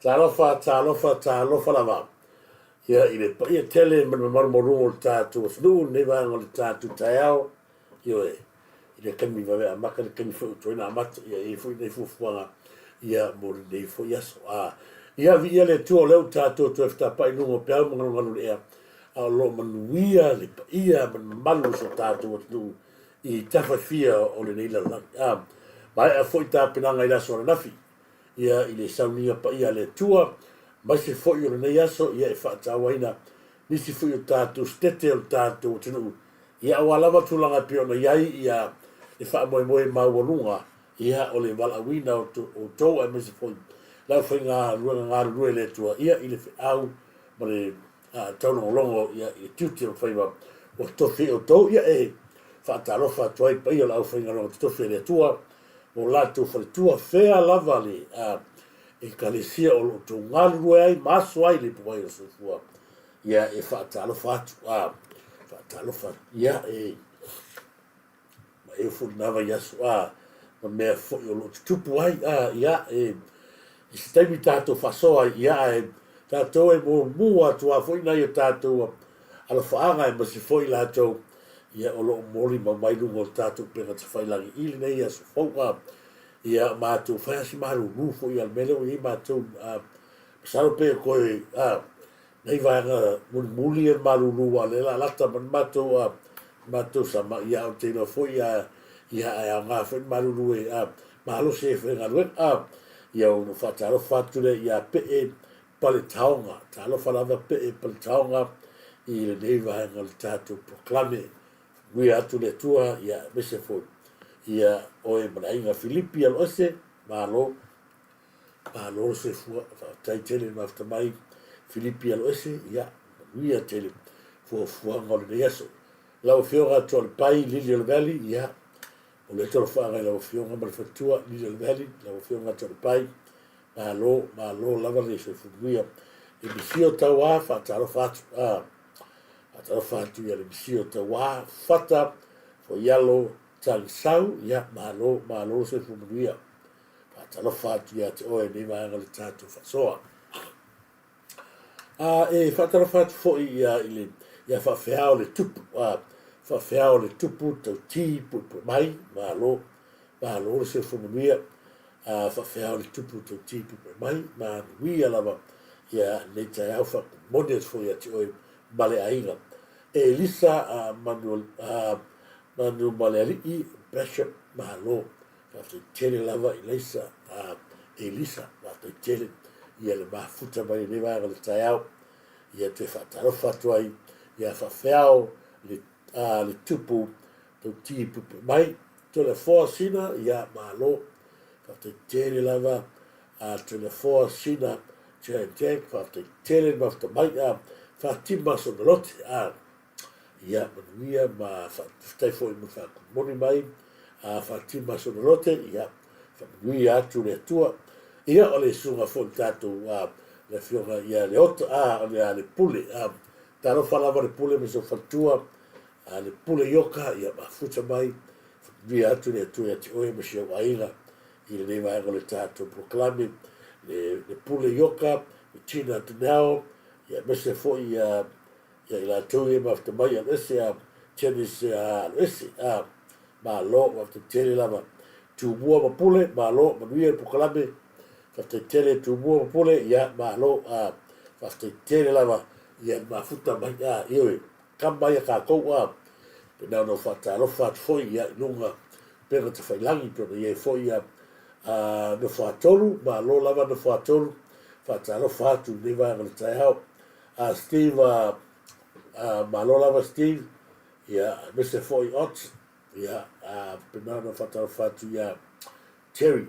talofa lava. Ia ia tele marmoru tatu snu neva ngol tatu tayao. Io ile kami va maka kami fu toina mat ia e fu nei fu fuanga ia mo nei fu yes ia vi le tu le tatu tu sta pa inu pe mo ngol ia a lo manuia le ia malu so tatu tu I tafa fia o le nei la mai a foi ta pinanga ila so nafi ia ile saunia pa ia le tua mai se foi o nei aso ia e fa tawaina nisi foi o tatu stete o tatu tunu ia wala va tulanga pio na iai ia e fa mo mawolunga ia o le wala wina o to e mese foi la foi nga le tua ia ile au mo le tono longo ia i tuti o foi o to fi o to ia e fa talofa toi pa ia la foi nga lo to fi le tua o lato fa tua fea lava le e kalesia o to ngalu ai maso ai le po ia so fua ia e fa talofa fa talofa ia e fu nava ia so ma me fo o lo tupu ai ia e stai tato fa so ia e tato e mo mua tua foi na ia tato ala faanga e masi foi la to ia o lo moli ma mai lungo tato pe na fai la ili nei ia so foka ia ma tu fa si maru mu foi al mele i ma tu salo pe ko nei va na muli e maru lu ale la lata ma tu sama ia o te no foi ia nga foi maru lu e ma lo se fe nga lu ia o fa talo fatu le ia pe e pale taonga talo fa lava pe e pale taonga I le nei va nga le tato proclame we atu le tua ia mese foi ia o e marainga Filipi al ose malo se fua tai tele mafta mai Filipi al ose ia we tele fua ngol de yeso la o fiora tol pai Lilial Valley ia o le tol fa la o fiora mal fatua Lilial Valley la o fiora tol pai malo lava le se fuia e bisio tawa fa talo fatu atau fatu ia le bisio tawa fata fo yalo tangsau ia malo se fuia atau fatu ia te oe ni mai ngal tatu fa soa e fata fatu fo ia ile ia fa feao le tupu fa feao le tupu tau ti pu mai malo se fuia fa feao le tupu tau ti pu mai ma wia lava ia nei tai au fa models fo ia te oe male ainga Elisa Manuel Maleri Bishop Malo after tele lava Elisa va te tele ia le mafuta mai le va le taiao ia te fatalo fatuai ia fa feao le tupu to tipu mai to le sina ia malo after tele lava to le sina che fa te tele va te mai fa timba so lot ia manuia ma stai foi mo fa moni mai fa tima sono rote ia fa manuia atu le tua ia o le sunga fo tatu le fiora ia le otto le pule taro falava le pule me so fatua le pule yoka ia ma futa mai via atu le tua ti oe me si aira ia le vai le tatu proclame le pule yoka tina tunao ia me se fo ia la tui ma te mai ese tennis ese ma lo ma te tele lava tu bua ma pule ma lo ma nuia proclame fa te tele tu bua ma pule ia ma lo fa te tele lava ia ma futa mai io kamba ia ka ko pe no fa ta lo fa foi ia lunga per te fai langi per ia foi ia no fa tolu ma lo lava no fa tolu fa ta lo fa tu deva le taiao Steve malo lava Steve ia Mr. Foi Ots ia penana fatal fatu ia Terry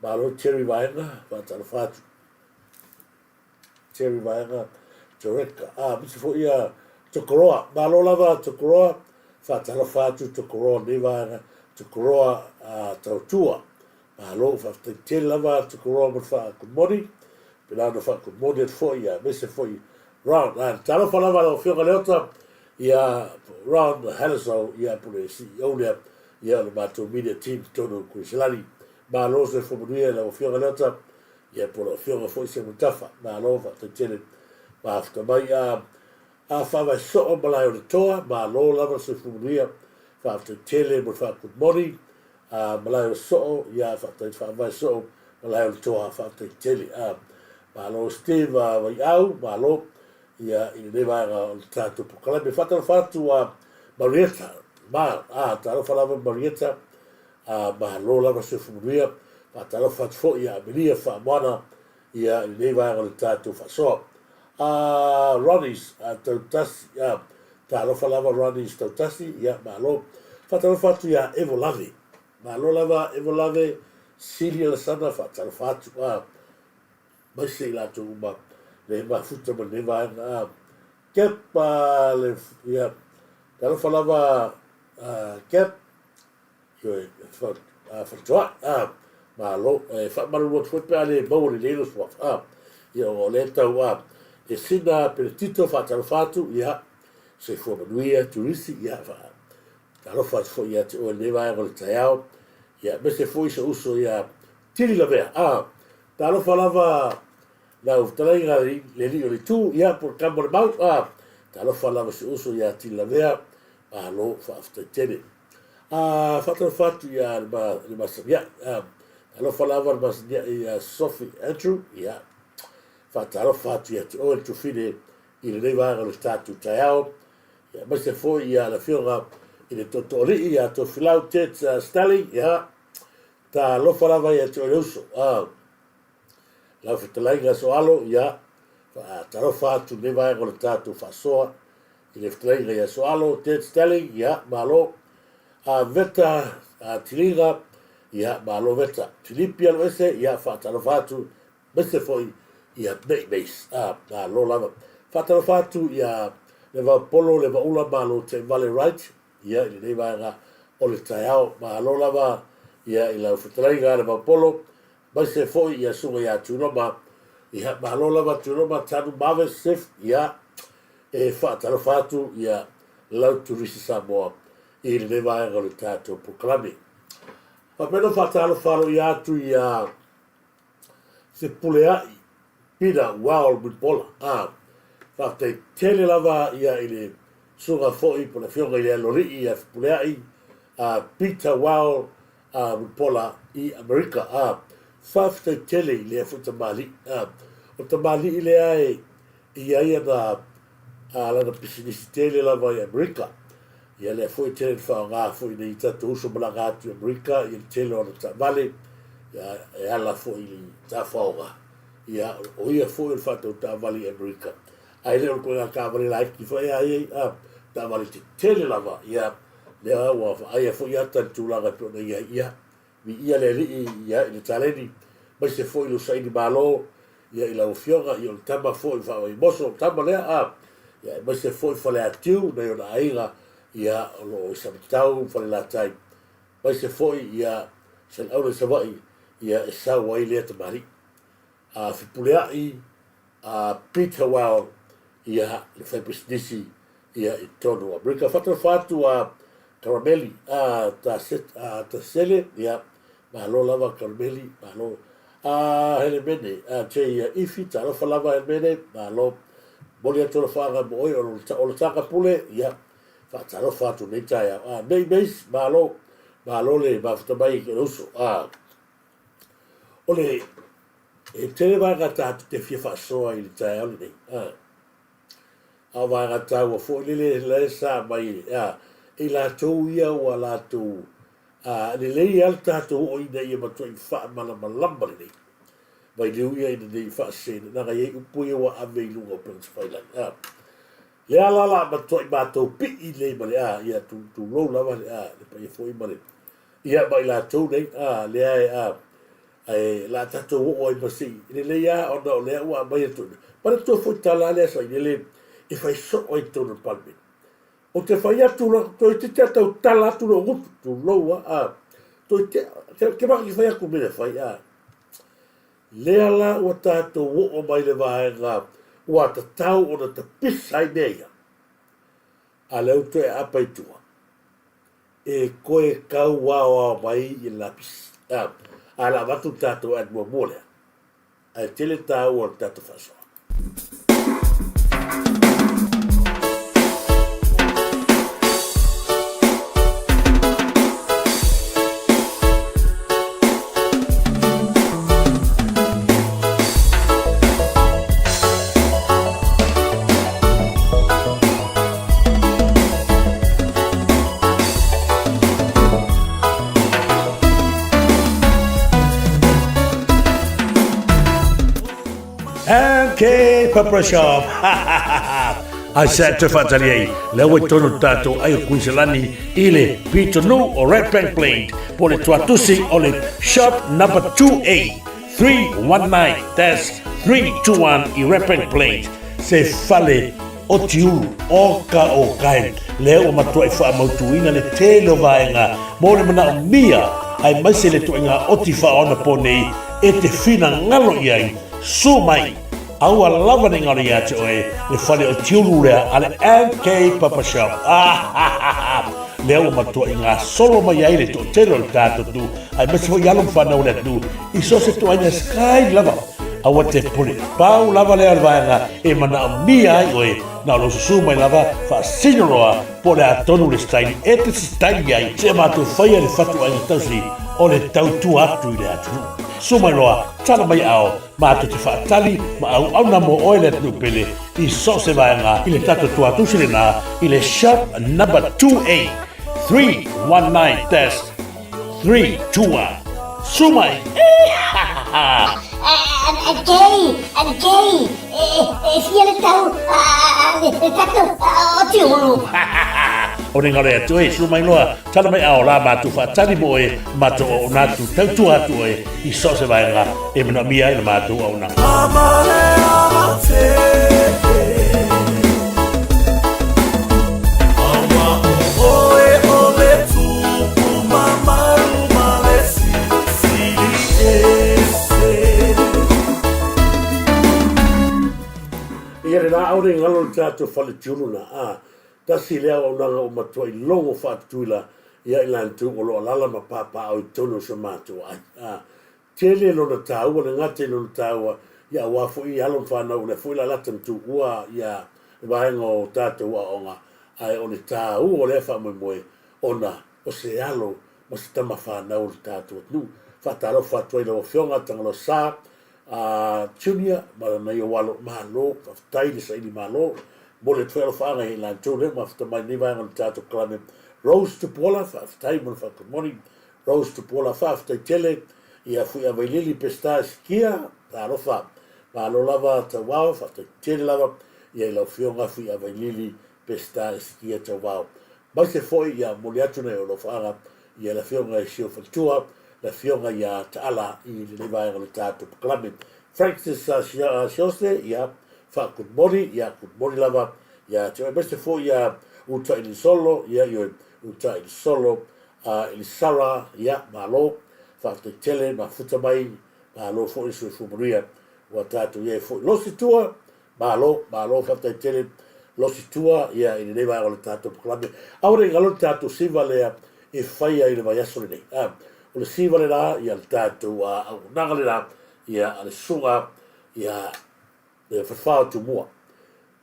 malo Terry vaina fatal fatu Terry vaina Toreka Mr. Foi ia Tokoroa malo lava Tokoroa fatal fatu Tokoroa ni vaina Tokoroa tautua malo fatal tel lava Tokoroa mo fa kumori penana fa kumori foi ia Mr. Foi round talo falava lo fio galeota ia round halaso ia polisi ia le mato media team tono kuislali malo se fomunia la ofionga lata ia por ofionga foi se mutafa malo fa te tele ma afta mai a fa vai so malai o toa malo lava se fomunia fa afta tele mo fa good morning malai o so ia fa te fa vai so malai o toa fa te tele malo Steve vai au malo ia i le vai o tato po kala me fata fatu Marietta ma taro falava Marietta ma lo lava se furia ma taro fat fo ia milia fa mana ia i le vai o tato fa so Ronnie's tautasi taro falava Ronnie's tautasi ia ma lo fata fatu ia Evo Lave ma lo lava Evo Lave Silia la sana fa taro fatu mai se la tu ma le ma futa ma le vai kepa le ia talo falava kep yo fa toa ma lo fa ma lo foi pe ale bo le lo so yo le tau e sina per tito fa talo fatu ia se fo manuia turisi ia fa talo fa fo ia o le vai o taiao ia me se foi so uso ia tiri la vea talo falava la uftalainga le li o le tu ia por campo de mau talo falava se uso ia tiri la vea lo fa after tele fatalo fatu ia le masania talo falava le masania ia Sophie Andrew ia fatalo fatu ia o tu fine i le va lo statu taiao ia ma se foi ia la fiora i le totori ia to filau tet Stanley ia talo falava ia to uso la fitalainga so alo ia talo fatu le va lo statu fa soa i le fitalainga ia so alo tet Stanley ia malo veta tiliga ia malo veta Filipia lo ese ia fatalo fatu bese foi ia base lo lava fatalo fatu ia le va polo le va ula malo te vale right ia i le va o le taiao malo lava ia i la fitalainga le va polo bese foi ia sunga ia tunoma ia malo lava tunoma tanu mave sef ia fatalo fatu ia lau Turisi Samoa i le vai o le tato proclami. Pa peno fatalo falo ia tu ia se puleai pina wao mulpola fa te tele lava ia i le sunga foi po le fionga i le lori ia puleai Peter wao mulpola i Amerika fa te tele i le futa mali o te mali i le ai ia na la pisinisi tele lava i Amerika ia le foi tele fa nga foi nei tatu uso malanga tu Amerika i tele o ta vale ia ala foi i ta faoga ia o ia foi il fatto ta vale Amerika ai le ko ka vale lai ki foi ai ta vale tele lava ia le wa ai foi ia tatu la pe ia mi ia le ia i taleni ma se foi lo sai di malo ia i la fioga i o tama foi fa i moso tama le ia ma se foi fa le atiu nei ona aiga ia lo sabitau fa la tai ma se foi ia se aure se vai ia sa wai le tamari fi puleai Peter Wow ia le fa business ia i tono America fatu carameli ta sele ia ma lo lava carameli ma lo hele mene che ia ifi ta lo falava hele mene ma lo bolia to lo fanga boy o lo taka pule ia fa ta lo fatu nei tai nei base ma lo le ba fta bai ke uso ole e te va gata te fia fa so il tai ole nei va gata o fo le sa mai e la tu ia o la tu le le alta tu o ina ia ma tu fa mala malamba nei vai le ia ina nei fa se na ga ye upu ia wa ave lunga pens fai la le ala la ma tu pi i le ma le ia tu lo la va le pa foi ma le ia mai la tu nei le ai la ta tu o i ma si le ia o no le wa mai tu pa tu foi tala le sa le e fai so o tu no palme o te fai atu to te tau tala atu no gutu tu loa to te ke ba ki fai aku me fai le ala o tato o mai le vaenga o ta tau o ta pisai neia a le auto e apaitua e koe kau wao mai i lapis ala watu tātou at mua lea. Ai tele tāu o tātou whasoa. Okay, Papa Shop. I said to Fatalier, Lewa Tono Tato, I Quincelani, ILE, Pito No, or Red Bank Plate, Pole Tuatusi, Ole, Shop number 2A, 319-321, Red Bank Plate, Se Fale, Otiu, Oka Okain, Leo Matua Famautuina, Le Telo Vaenga, Morimana Mia, I must say to Otifa on a pony, Ete Fina Ngalo Yang. Sumai, aua lava ni ngari ate oe, le whale o tiururea ale MK Papa Shop. Leo matua i ngā solo mai aile to telo le tātou tu, ai masi ho yalom whanau le tu, i so se tu aina sky lava, aua te puli, pau lava le alvaenga, e mana o mia ai oe, na lo sumai lava, wha sinoroa, po le atonu le staini, e te staini ai, se mātou whaia le whatu aina tausi, o le tau tu atu i le atunu. Sumai loa, tala mai ao, mātou te whaatali, ma au au na mo oe le tunu pele, i so se vaenga, i le tato tua tusire nā, i le shop number 2A, 319-321. Sumai! Gay, sia le tau, le tato, o tiuru. O ne ngare atu e, sumai loa, tala mai ao la mātou whaatali mo e, mātou o nātu, tautu atu e, i so se vaenga, e mana mia i na mātou au na. Iere nā aure ngalo le tātou whale tiuruna, tasi lea o nanga o matua i longo whaatuila ia i lantu o loa lala ma pāpā au i tono sa mātua ai. Tele lona tāua, le ngate lona tāua, ia wafo i alon whanau, le fuila latam tu ua ia vahenga o tātou a onga, ai o le tāua o le wha moe ona o se alo, ma se tama whanau le tātou atu. Whataro whatuaila o whionga tangalo sā, Junior, ma nei o walo malo, taile sa ili malo, mo le 12 anga i lan tūne, ma fta mai ni vanga le tātou klame, Rose to Pola, whaftai mon good morning, Rose to Pola, whaftai tele, ia fui a vailili pesta skia, tā rofa, ma lo lava ta wao, whaftai tele lava, ia i lau whionga fui a vailili pesta skia ta wao. Mai se foi ia mo le atu nei o lo whaanga, ia la whionga i sio whantua, la fionga ia taala i le vanga le tātou klame. Francis Siose, ia good morning, ia good morning lava, ia te beste fo ia uta ili solo, ia yo uta ili solo, ili sara, ia malo, te tele, ma futa mai, malo fo isu fumaria, wa tātou ia fo losi tua, malo, te tele, losi tua, ia i le vanga le tātou klame. Aure ngalo tātou siva lea e whaia i le mai aso nei. O le siva le rā, ia le tātou au nanga le rā, ia ale sunga, ia le whawhao tu mua.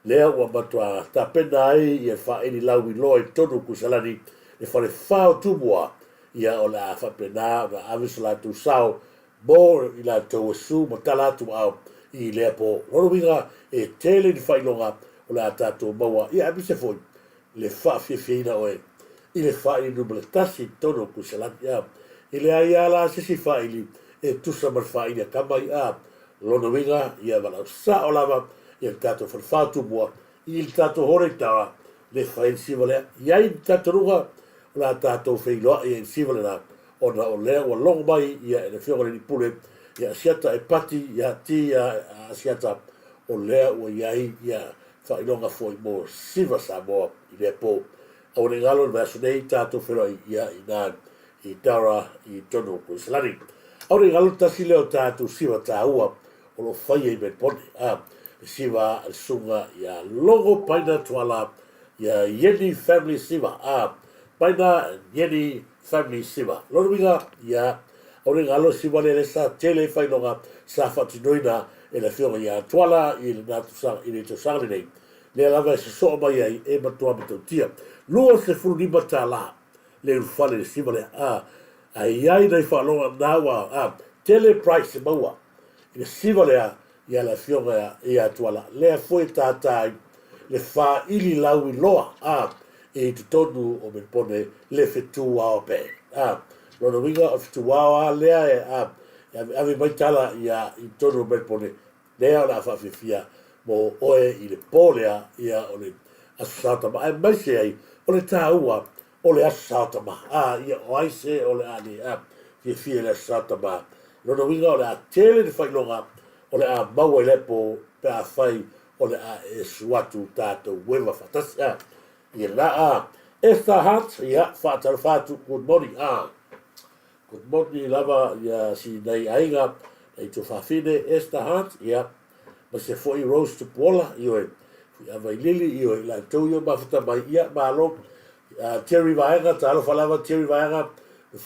Lea ua matua ta pena ai, ia whaeni lau i loa i tonu kusalani, le whawhao tu mua, ia o le a whapena, wa aviso la tu sao, mo i la tau su, mo tala tu au, i lea po. Roruinga, e tele ni whailonga, o le a tātou maua, ia abise foi, le whawhiawhiina oe, i le whaeni numele tasi tonu kusalani, ia, i le aia la sisi whaili, e tusa mar whaili a kamai a lona winga, ia walau sa o lava, ia tātou whanwhātu mua, i le tātou hore tawa, le whain siva lea, iai tātou runga, la tātou whailoa, ia in siva lea, ona o lea, o long mai, ia e le whionga ni pule, ia siata e pati, ia ti, ia siata o lea, o iai, ia whailonga foi mo siva Samoa, i lea po, au ne ngalo le vaso nei, tātou whenoi, ia i nān, i tara i tono ko slani. Aure ngalo tasi leo tātou siwa tāua o lo whaia i men pone. Siwa al sunga ia logo paina tuala ia Yeni Family Siwa. Paina Yeni Family Siwa. Lorwinga ia o le ngalo si wale le sa tele fai longa sa fatinoina e le fionga ia tuala i le natu sang i le to sang nei le lava se so mai ai e matua me tia lua se fulu ni matala le ufale le si wale ai ai nei fa longa nawa tele price maua i le si wale ia la fionga ia tuala le foi tatai le fa ili lawi loa e te tonu o me pone le fetu ao pe lona winga o fetu ao lea ave mai tala ia i tonu o me pone lea la fa fia mo oe i le polea ia o le asata ma ai mai se ai o le taua o le asata ma ia o ai se o le ani fia le asata ma lona winga o le a tele le fai longa o le a maua i lepo pe a fai o le a e suatu tātou wewa fatasi ia la Esther Hunt ia whātara whātu good morning good morning lava ia si nei ainga ei tu whawhine Esther Hunt ia ma se foi Rose to Pola ioe ia vai lili ioe la tau io mawhata mai ia malo Terry Vaenga talo whalawa Terry Vaenga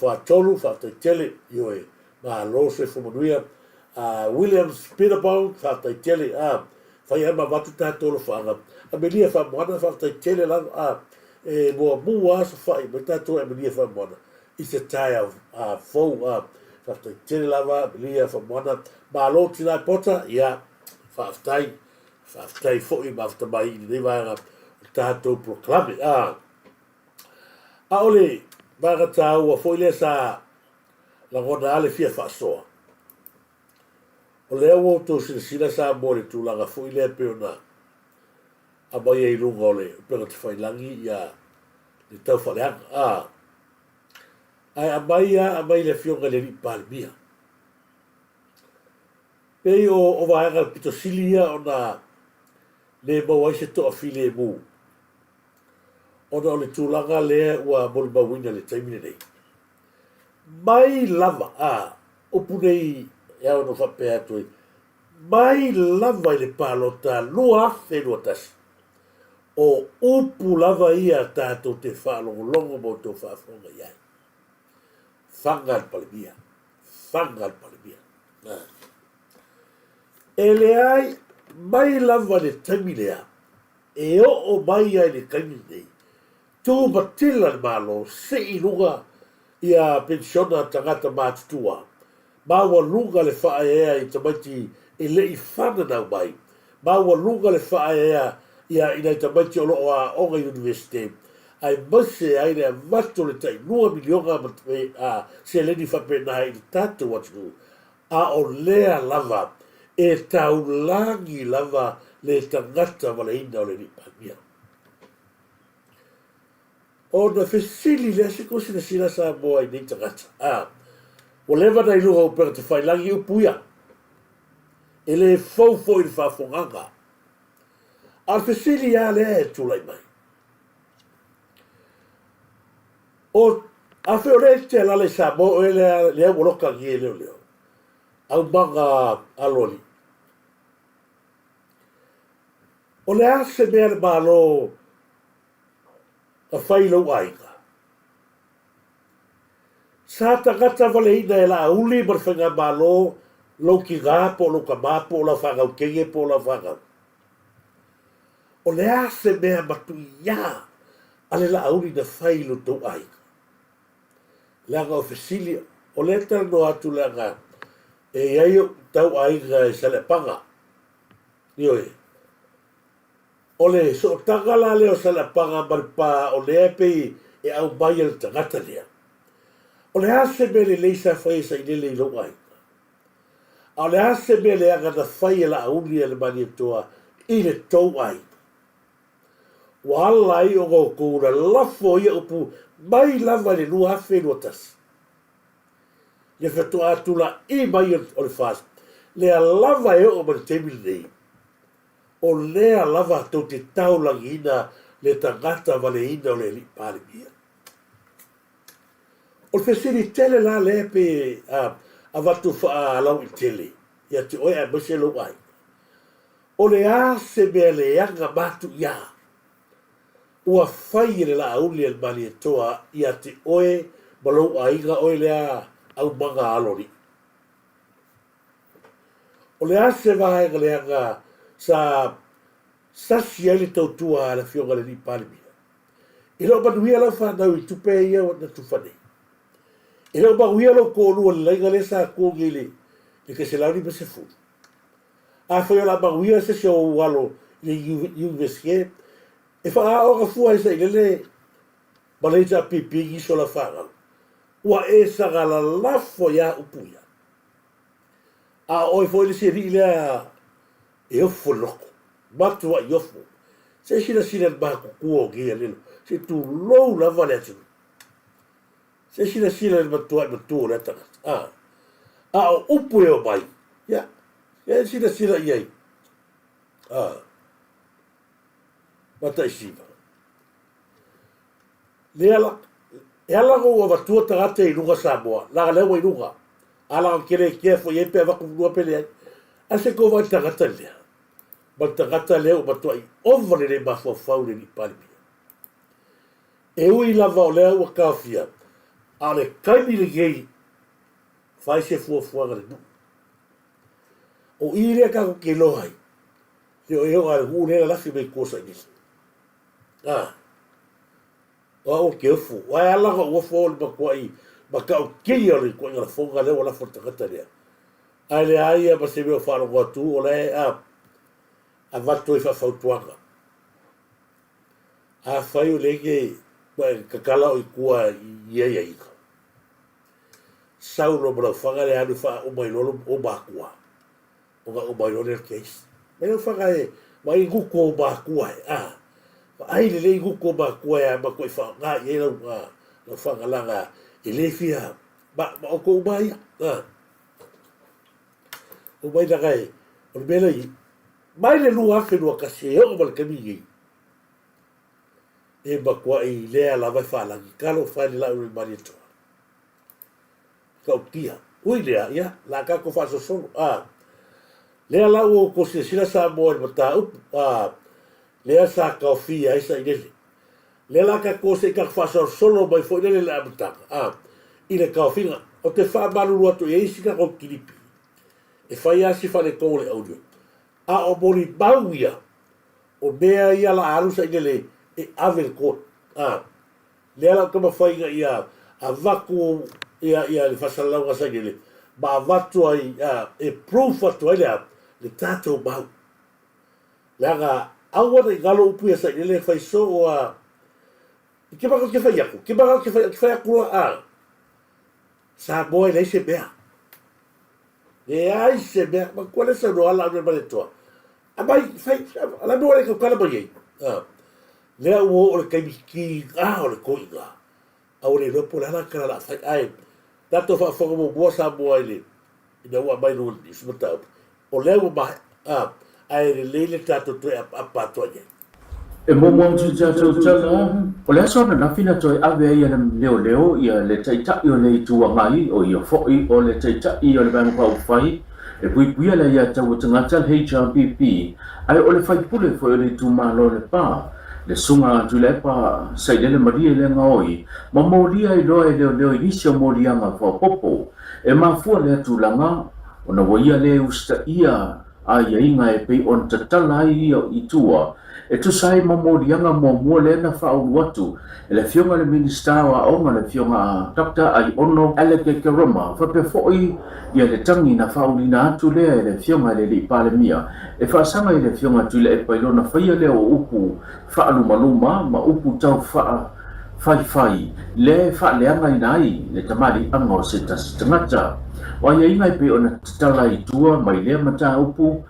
whaatolu whata tele ioe malo se fumanuia William Spinnerbone whata tele fai ama watu tātolo whaanga a melia wha moana whata tele lang e mua mua sa whai mai tātolo a melia wha moana i se tai a fau whata tele lava melia wha moana malo tina pota ia whaftai fōi mawhata mai i nei wāanga tātou proklame a ole wāanga tāu a fōi le sa langona ale fia whaasoa o lea wo to sila sa mo le tulaga fo ile peona a mai e lunga ole pega te failangi ia le tau faleanga ai a mai le fionga le palmia pei o vaenga pito silia ona le mau ai se to afile mu ona o le tulaga le ua mol mawina le taimine nei mai lava o punei e au no whape atu mai lava i le palota lua afe lua tasi o upu lava ia tātou te whaalongolongo mo tō whaafonga iai whangal palimia e le ai mai lava le taimilea e o mai ai le kaimi nei tō matila le malo se inuga ia pensiona tangata mātutua Maua lunga le whaea i tamaiti e le i whananau mai. Maua lunga le whaea ia ina i tamaiti o loo a Onga University. Ai mase ai le mato le tai 2 milionga se leni whapena i tātou watu. A o lea lava e taulangi lava le tangata wale ina o le ni pamia. O na fesili le se kosi na sila sa moa i ni tangata. O lewa nei luga o pera te whailangi o puia. E le fau i le whafonganga. Ar fesili a lea e tūlai mai. O a wheo re te lale sa mo e lea woloka ngi e leo. Au manga aloli. O lea se mea le malo a whailau ainga. Sa tangata waleina e la uli marwhanga malo lau ki ngā po lau ka māpo lau whangau kenge po lau whangau. O lea se mea matu ia ale la uli na whailu tau aika. Lea ngā ofisilia o lea tala no atu lea ngā e iai tau aika e sale panga. Nioe. O le so tangala leo sale panga maripa o lea pei e au mai al tangata lea. O le ase me le leisa whai sa inele i lau ai. O le ase me le anga na whai e la auni e le mani toa i le tau ai. Wa alai o ngō kūra lafo ia upu mai lava le nua hawhi nua tasi. Le whatua atula i mai o le whas. Lea lava e o mani temili nei. O lea lava tau te taulangi ina le tangata vale ina o le li pāle mia. O fesiri tele la lepe a watu wha lau i tele. Ia te oe a mese lau ai. O le a se mea le anga matu ia. Ua whai le la auli al mani e toa ia te oe malau a inga oe lea au manga alori. O le ase vaenga le anga sa sasi ele tautua ala fionga le ni palmi. I lo manuia la whanau I tupe ia o na tufane. I lo manuia lo kōlua le lainga le sa kōngi le ke se launi me se fu. A whai la manuia se se o walo le UVSK. E wha a oka fua isa I le maleita pipingi so la whangau. Ua e sangala lafo ia upuia. A oi foi le se ri le e ofo loko. Matu wa I ofo. Se sina bako kuo gia lilo. Se tu lou la vale atu. Se sina le matua le tangata. A o upu e o mai. Ya. Ya sina iai. Mata I siva. Le ala. E ala ko wa matua tangata I lunga Samoa. Laga lewa I lunga. Ala kere kefo I epe avaku lua pele ai. A se ko wa tangata lea. Ma tangata leo matua I ovale le mafua faule ni palmi. E ui lava o lea ua kawhia. A le kaimi le gei. Whai se fuafuanga le nu. O I rea kako ke lohai. Leo e o ale huu lea lafi mei kosa inisi. O ke ufu. Wai alanga ua fua le makua I. Maka o kei o le kua ngana fonga leo la fo tangata lea. Ai le aia ma se meo wharo ngatu o le a vato I whawhautuanga. A whai o lege kakala o I kua ia ika. Saulo mara whanga le anu wha o mai lolo o mākua. O nga o mai lolo le keisi. Mai o whanga e, mai I nguko o mākua e, ai le I nguko o mākua e, ma koe wha ngā I ena na whanga langa e le fia. Ma o ko o mai, o mai na gai, o le mele I, mai le lua whenua kasi e o mal kamigi. E makua I lea la vai whalangi, kalo whai le lau le mani toa. Kau tia, ui lea, ia, la kako whaso solo, lea lau o kosia sila Samoa I mata upu, lea sa kau fia isa I nele. Lea la kako se kak whaso solo mai fo I nele le amatanga, I le kau finga, o te wha maruru atu e isi kako kiripi. E whai asi whale kōle audio. O mori mauia, o mea ia la arusa I nele, e avel ko le ala kama whainga ia a vaku ia le whasalau sa ngele ma vatu ai e proof atu ai le tātou mau le anga awana I ngalo upu ia sa ngele whai so o ke maka ke whai aku ke maka ke whai aku sa moe nei se mea e ai se mea ma kua le sa no ala anu male toa a mai whai ala mua le kala mai ei lea ua o le kaimiki o le koinga. A o le lopo le halakana la whai ai. Tato whaafonga mo mua sa mua ele. Ina ua mai nua ni sumata au. O lea ua mahe. Ai le leile tato toe a patoa nye. E momo tu tato tala. O lea sona na fina toi ave ia le leo ia le taitai o le itua ngai o ia foi o le taitai o le bangu pau whai. E pui ala ia tau tangata le HRPP. Ai o le whai pule foi o le tumalo le pā. Le sunga tu le pa sai le maria le ngoi ma moria I loa leo inicio moria ma fo popo e ma fu le tu langa ona woia le usta ia a ia inga e pe on tatala I tua e tu sai ma moria nga mo le na fa watu e le fionga le minister wa o ma le fionga Dr. ai ono aleke keroma fa pe foi ia le tangi na fa ulina tu le fionga le palemia e fa sanga le fionga tu le pa ilona fa ia le o upu fa maluma ma upu tau fa fai le fa le anga nai le tamari anga se tangata wa ia inga pe ona tala I tua mai le mata upu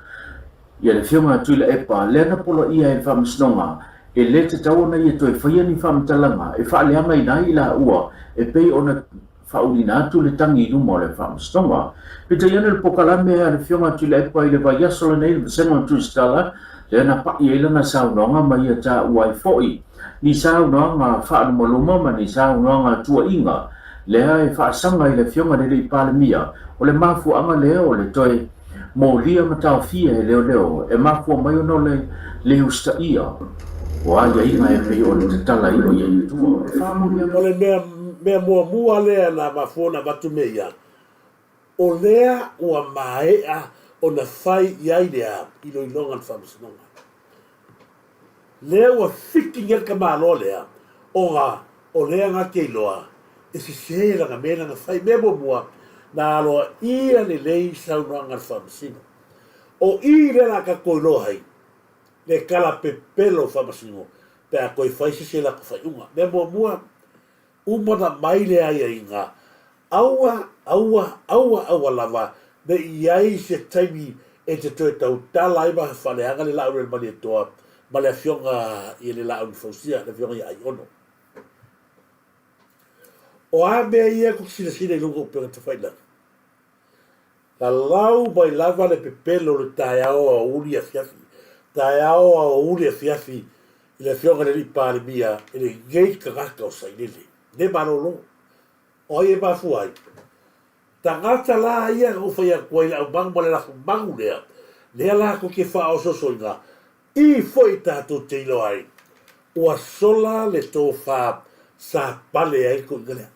ia le fionga tu le epa le na polo ia e fa msnonga e le te tau na ia toi fai ni fa mtalanga e fa le anga nai la ua e pe ona fa ulina tu le tangi no mo le fa msnonga pe te yana le pokalame le fionga tu le epa le va yasola nei le senga tu stala le na pa ia na sa nonga mai ta wai foi ni sa nonga fa no maluma ma ni sa nonga tua inga le ai fa sanga le fionga le palemia o le mafu anga le o le toi mo lia mata fia leo e mafu mai no le usta ia o ai inga e pe o le tala I o ia tu fa mo O le mea mea mua lea na mafona watu mea. O lea ua maea o na fai iai lea ilo ilonga whamasinonga. Lea ua whiki ngaka malo lea o lea ngake iloa e si seela nga mena nga fai mea mua na aloa ia le lei saunanga whamasino. O i lea ka koiloa hai le kala pepelo whamasino pe a koi fai se la ka fai unga. Mea mua umana mai lea ia inga aua lava me iai se taimi e te toe tau tala ima whaleanga le lau le mani toa ma le fionga i le lau ni fausia le fionga i ai ono. O a mea ia ko sina i lungo upinga te whaina. La lau mai lava le pepelo le tae ao a uli a fiafi. Tae ao a uli a fiafi i le fionga le li pāle mia e le ngei kagaka o sainele. Ne marolo. O e mafu ai. Tangata la ia o fai a koe au mangu ma le lako mangu lea. Lea la ko ke wha o sosoinga. I foi tātou te ilo ai. Ua sola le tō wha sa pale ai ko ingalea.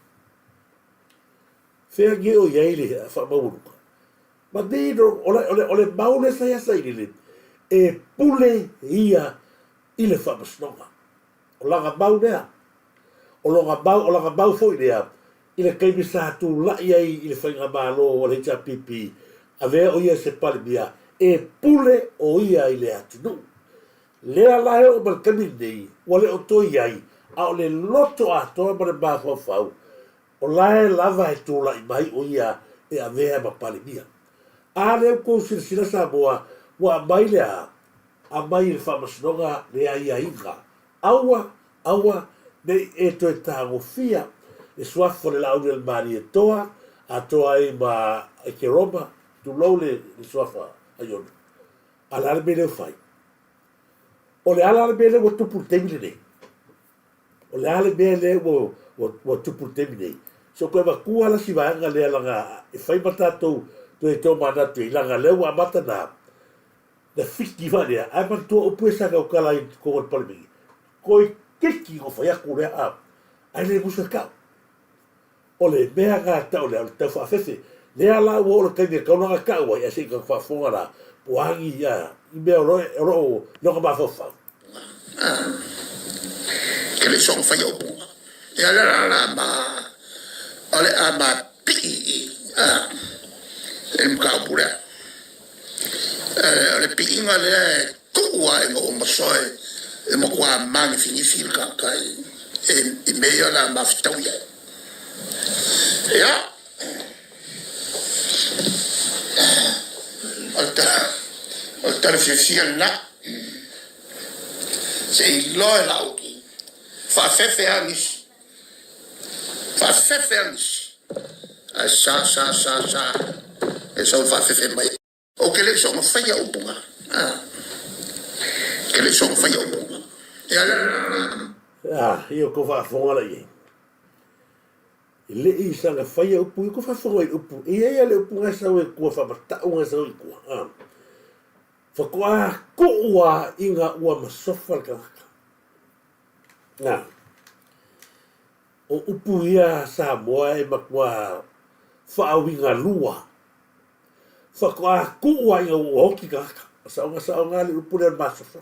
Whea nge o iai le wha mauruka. Ma dino, ole maule sa ia sainile. E pule ia i le wha masnonga. O langa mau lea. O langa mau foi lea. I le kaimi sa tu lai ai i le whainga malo o le hita pipi. A vea o ia se pale mia. E pule o ia i le atinu. Lea lahe o malkami nei. Wale o toi ai. A o le loto a toa ma le mafau fau. O lahe lava e tu lai mai o ia e a vea ma pale mia. A leo kou sila Samoa. Wa mai lea. A mai le whamasinonga lea ia inga. Aua. Nei e toi tāgo fia. E suafo le lau le mani e toa, a toa e ma e ke roma, tu lau le suafa a yonu. A la le mele fai. O le ala le mele wa tupu temi le nei. O le ala le mele wa tupu temi nei. So koe ma kua la si vaanga le alanga, e fai matatou, tu e tō manatu, i langa leu a mata na fiki vanea, ai man tua upu e sanga o kala i kongon palimigi. Koe keki o fai aku lea a, ai le musa kau. O le mea ngā tau lea, o le tau whaafefe, lea la ua o le kaimia kaunanga kaua i ase i ka whaafonga la, poangi ia, i mea oro noka maa whawhau. Kele song whai au punga. Ia la ma, o le a ma pii, e mkau purea. O le pii nga lea e kuua e ngo masoe, e mo kua mangi fingi fil kakai, e mea la ma fitau ia. Ja. Alta fefia na. Se loe lauki. Fa fefe anis. Sa. E so fa fefe mai. O que le son faya upunga. Que le son faya upunga. Io ko fa fonga la ye. Le i sanga faya upu i ko fa fonga i upu. I ea le upu ngai sau e kua fa mata unga sau i kua. Fa kua koua inga ua masofa le kanaka. Nga. O upu ia Samoa e makua fa awinga lua. Fa kua koua inga ua hoki kanaka. Sa unga le upu le masofa.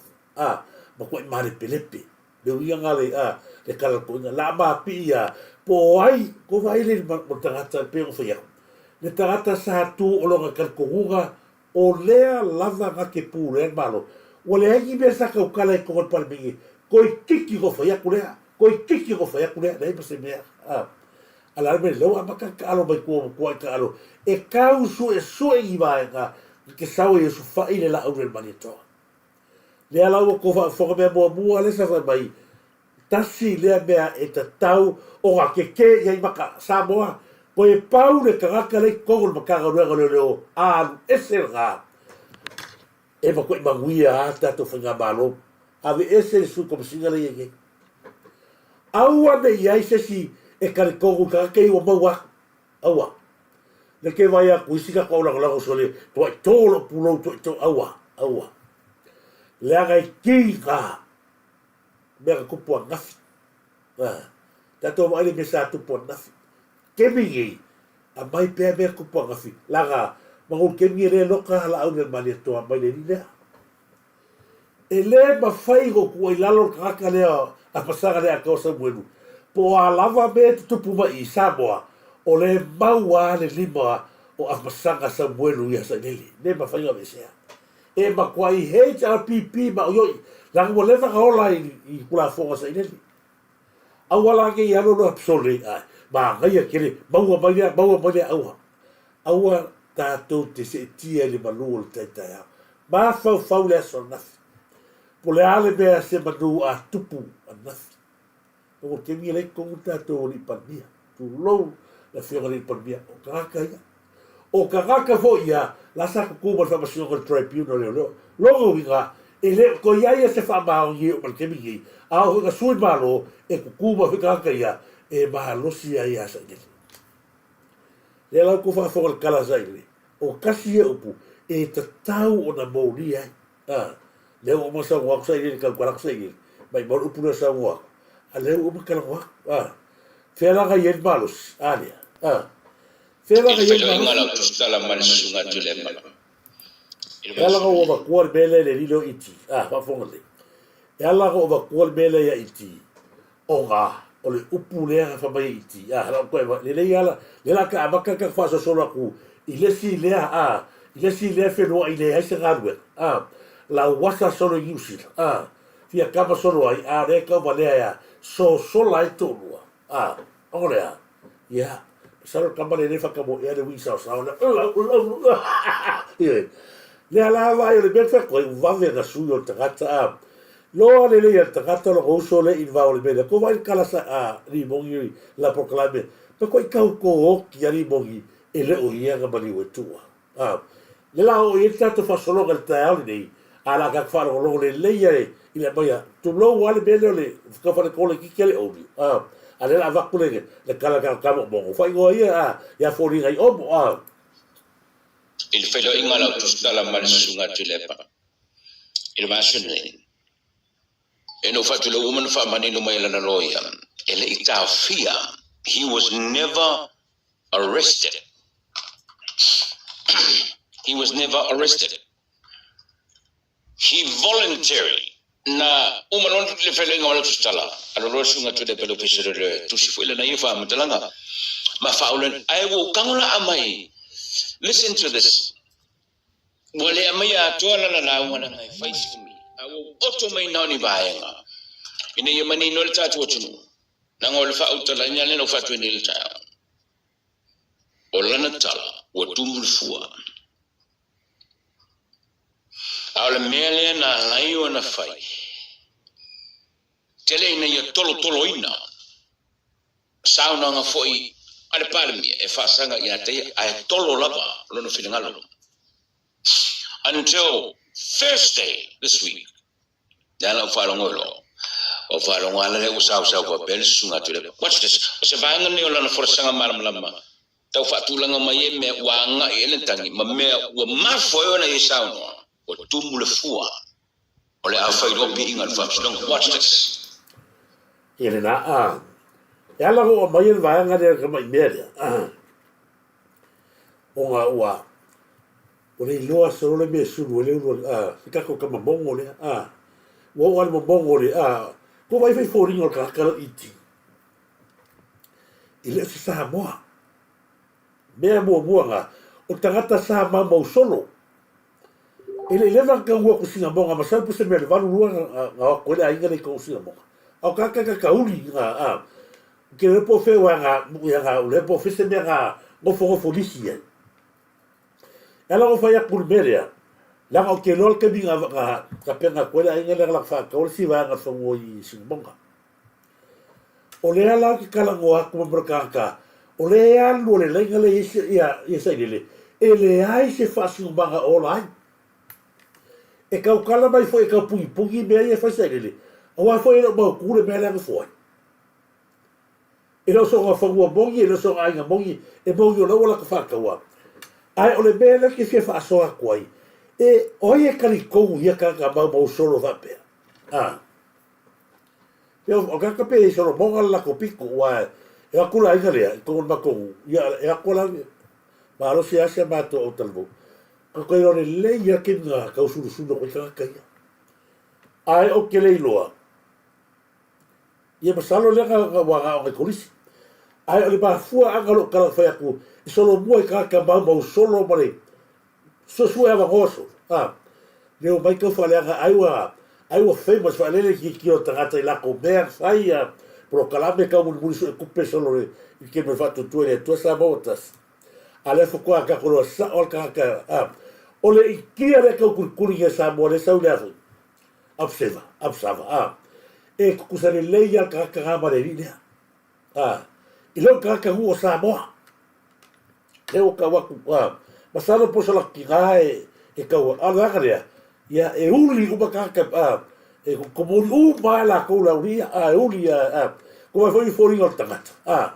Makua i mare pelepe. Le uia ngale le kalako inga la mapi ia. Po ai, ko vai le mo tangata pe o fia. Le tangata sa tu o longa kalkohunga o lea lava nga ke pu le malo. O le ai me sa ka kala e ko pa bingi. Ko kiki ko fia kulea. Nei pa se mea. Ala me lo amaka alo mai ko ka alo. E kau su i vai nga ke sau e su fa ile la o le manito. Le ala ko fa fo me mo ale sa mai. Tasi lea mea e ta tau o nga keke iai maka Samoa. Po e pau le karaka le kongol makanga ruenga leo alu ese nga. E ma koe manguia a tato whinga malo. Ave ese su komisinga le ienge. Aua me iai sesi e kare kongol karaka i o maua. Aua. Le ke vai a kuisika kau lango sole. Tua i tolo pulo tua i tolo. Aua. Le aga i ki ka. Mea kupua ngafi. tatou mai le me sa tupu anafi kemi a mai pea mea kupu angafi laga magul kemi le loka hala au le mali toa mai le lea e le mawhai go kua i lalo kaka lea a pasanga lea kausa muenu po a lava me tupu mai i Samoa o le maua le lima o a pasanga sa muenu ia sa nili ne mawhai ga mesea e makwai HRPP ma o yoi lang mo leva ka ola i kula fonga sa nili awala ke ia no absoli ma ngai kele maua mai aua tatou te se tia le malu le taitaya ma fau le so nafi po le ale bea se manu a tupu a nafi o te mi le kongu tatou li pania tu lou la fiora li pania o kakaka fo ia la sa kukuba sa masino ko tribunal le logo winga ele ko ia se fa ma o ye o ke mi a o ga sui malo e kukuba kakaka ia e ma losi ia sa ngi le la ko fa fo kala zaile o kasi e upu e te tau o na mouri ai le o mo sa wa sa ile ka kwara sa ile mai mo upu na sa wa a le o mo kala wa fela ga yen malos alia fela ga yen malos tala mal sunga tule ma ela go ba kwar bele le lilo iti fa fongole ela go ba kwar bele ya iti o ga o le upu le fa mai iti la ko le yala le la ka ba ka fa so solo ku ile si le fe no ile ai se garwe la wasa solo yusi fia kama solo ai re ka vale ya so lai to ora ya solo kama le fa ka mo ya de wi sa le ala va le ben fa ko va ver na suyo tata lo le tata lo roso le il va le bene ko va il kala sa ri bongi la proclame pe ko i ko ki ari bongi e le o ia ga bali o tua le la o ia tato fa solo ga taali nei ala ga fa lo le le ile boia tu lo wale bele le ka fa ko le ki kele o ale la va ko le kala ka mo fa go ia ya fo ri ai o il felo ingala tustala mal sunga tulepa il va sunne e no fa le woman fa mani no mai la loya ele itafia he was never arrested. He was never arrested. He voluntarily na umalon le feeling wala tustala alo rosunga to the beneficiary le tusifuela na yifa mtalanga mafaulen I will kangula amai. Listen to this. Wale amai atola na la wana ngai face to me. I will automate nani baenga. Ine yemani no tatu wachunu. Nangol fa utala nyane no fa twenil ta. Olana tala watumul fua. Ala mele na laio na fai. Tele ina ya tolo ina. Sauna nga foi ale palmi e fa sanga ina te ai tolo lava lono filingalo. Until Thursday this week. Dala fa longolo. O fa longala le usau ko bel sunga tule. Watch this. O se vanga ne olana for sanga marmalama. Tau fa tulanga mai me wanga ele tangi ma me wa ma foi na isauno. O tumule fua. Ole afai do bi ingal fa. Don't watch this. Ele na ela o mai vai ngade ka mai media o nga ua o le loa so le me su le ka ko ka mongo le wo wa mo mongo le ko vai fai foringo ka iti ile se Samoa me mo nga o tangata Samoa mo solo ele leva ka ua ko singa monga ma sa pu se me le valu nga ko le ainga le ko singa monga o ka uli que le po fe wanga le po fe se mera mo fo lisia ela o fa ya kulmeria la o que lol que binga ka pena ko la inga la fa ko si va nga fo i simbonga o le ala ki kala ngoa ko brokaka o le alu le lenga le ya sa ile ele ai se fa simbanga online e ka kala mai fo e ka pui me e fa sa ile o wa fo e mo ku le me la fo e lo so nga fangua bongi e lo so nga bongi e bongi o lo la ka whakaua. Ai o le mele ki fia wha soa kwai. E oi e kari kou ia ka mau solo whapea. o ka pe so mo la ko piku wa e akula ai kale ko ma ko ya e akula ma lo sia se ma to o talvo ko yo le ya ke na ka su ko ka ya ai o ke le loa ia pasalo le ka wa ka kolisi ai o le ba fua anga lo kala fa ku solo mo ka ba solo bare so ava goso le o mai ka fa le ai wa famous fa le ki o tangata la ko ber fai pro kalame ka mo so ku pe solo le ke me fa tu le tu sa botas ale fo ko ka ko sa o ka o le ki le ka ku ya sa mo le sa u le absava e kusare leia ka mare ni i lo ka hu o Samoa e o ka waku masalo po sala ki e ka ala kare ya e uli ko ka e ko mo ba la ko la uri uli ko foi fori o tangata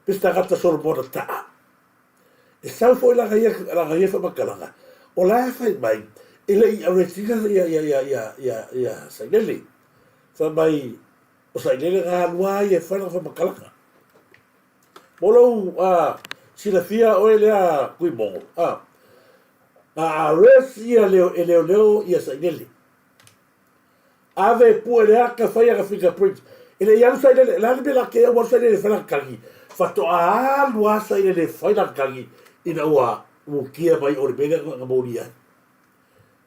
pista gata solo mo ta e sa foi la ga fa makala o la fa mai ele i aretinga ya sa geli fa mai o sa geli ga lua e fa na fa makala Molo sila fia o ele kui mongo resia leo ia sa ngeli ave pu ele ka fa ia fingerprint ele ia sa ele la be la ke o sa ele fa na kangi fa to lua sa ele fa na kangi ina wa o kia mai o le bega nga moria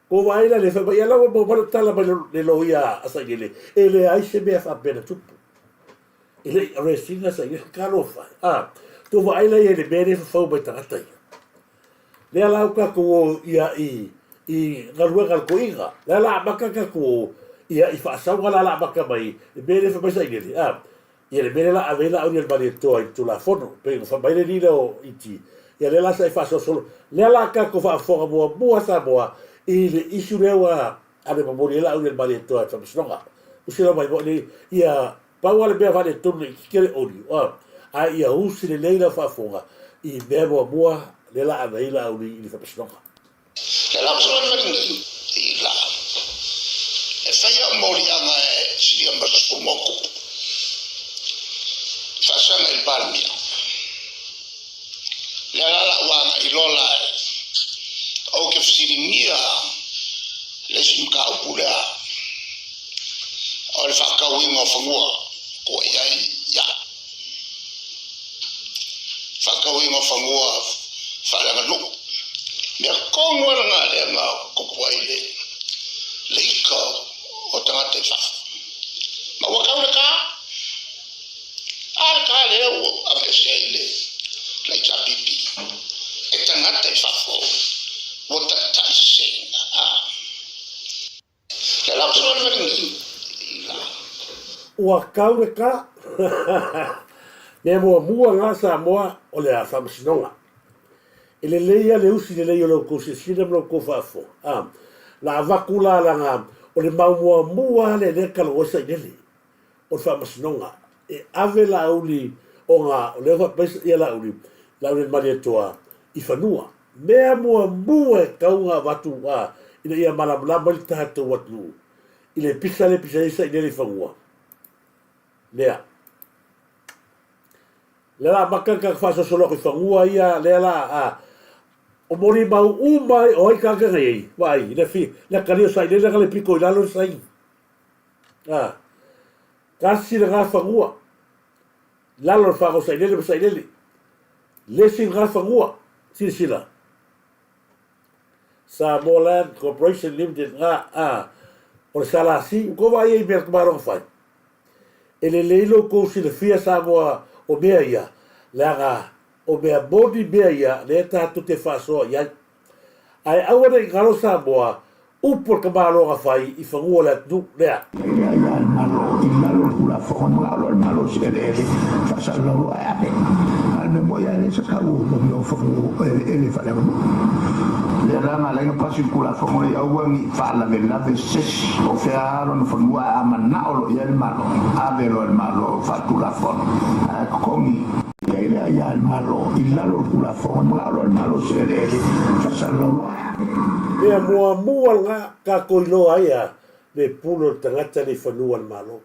ko vai la le fa ia la mo tala ba le lo ia sa ngeli ele ai se me fa bena tupu ele resinga sa ia kalofa to vai la ele bere fa ba tata le ala ka ko ia i garua gal ko inga la baka ka ko ia i fa sa la baka mai bere fa ba sa ngeli ia le bere la avela o le bale to la fono pe fa ba le lilo iti ia le la sa fa solo le ala ka ko fa fo mo sa boa ile isu lewa ale mo la o le bale to fa snonga usila mai bo ni ia pa wale be vale tonu kele oli ia usi le leila fa fonga i bebo boa le la leila oli i fa pesnoka le la so na ni i la e fa ya mori anga si ya ma so moko fa sa na il palmia le la wa i lola o ke fsiri mia le sim ka pula o le fa ka wingo fangua ko ya whakawinga whangoa wharanga no mea kongwara ngā lea ngā kopuai le ika o tangata i whaka ma wakau le ka lea o amesea i le i tapipi e tangata i whaka o taisi senga le lau sora waringi wakau le ka me mua ngā Samoa o le a whamasinonga. E le leia le usi le leia lo ko se sina lo ko whafo. La vakula la ngā o le mua le kalo o sa inele o le whamasinonga. E ave la uli o ngā o le whapaisa ia la uli maria toa i whanua. Mea mua e kaunga watu ina ia malamlama li tahata watu. I le pisa isa inele whangua. Mea. Le la maka ka fa solo ko fangua ia le la o mori mau umai o ka ka nei vai le fi le kalio sai le piko i lalo sai kasi le ga fangua lalo fa ko sai le si ga fangua sila Samoa Corporation Limited o sala si ko vai e ber maro fai ele leilo ko si le fia Samoa o mea ia, laga, o mea bodi mea ia, le tātu te whasoa ia. Ai awana i ngaro Samoa, upor ka māloga whai i whangua le atu lea. Ia al malo, i lalo kula whakona alo al malo si ele whasalau a ape. Al me moia ele sa kau, no mi o whakungu ele whalenga. Le ranga lenga pasi kula whakona i auangi whaala me lave ses, o whea aro na whanua a manaolo i al malo, avelo al malo, whakula whona. Kongi, ia al malo, i lalo kula whakona alo al malo si ele whasalau a ape. Mea mua ngā ka koiloa ia le pulo tangata le whanua al malo.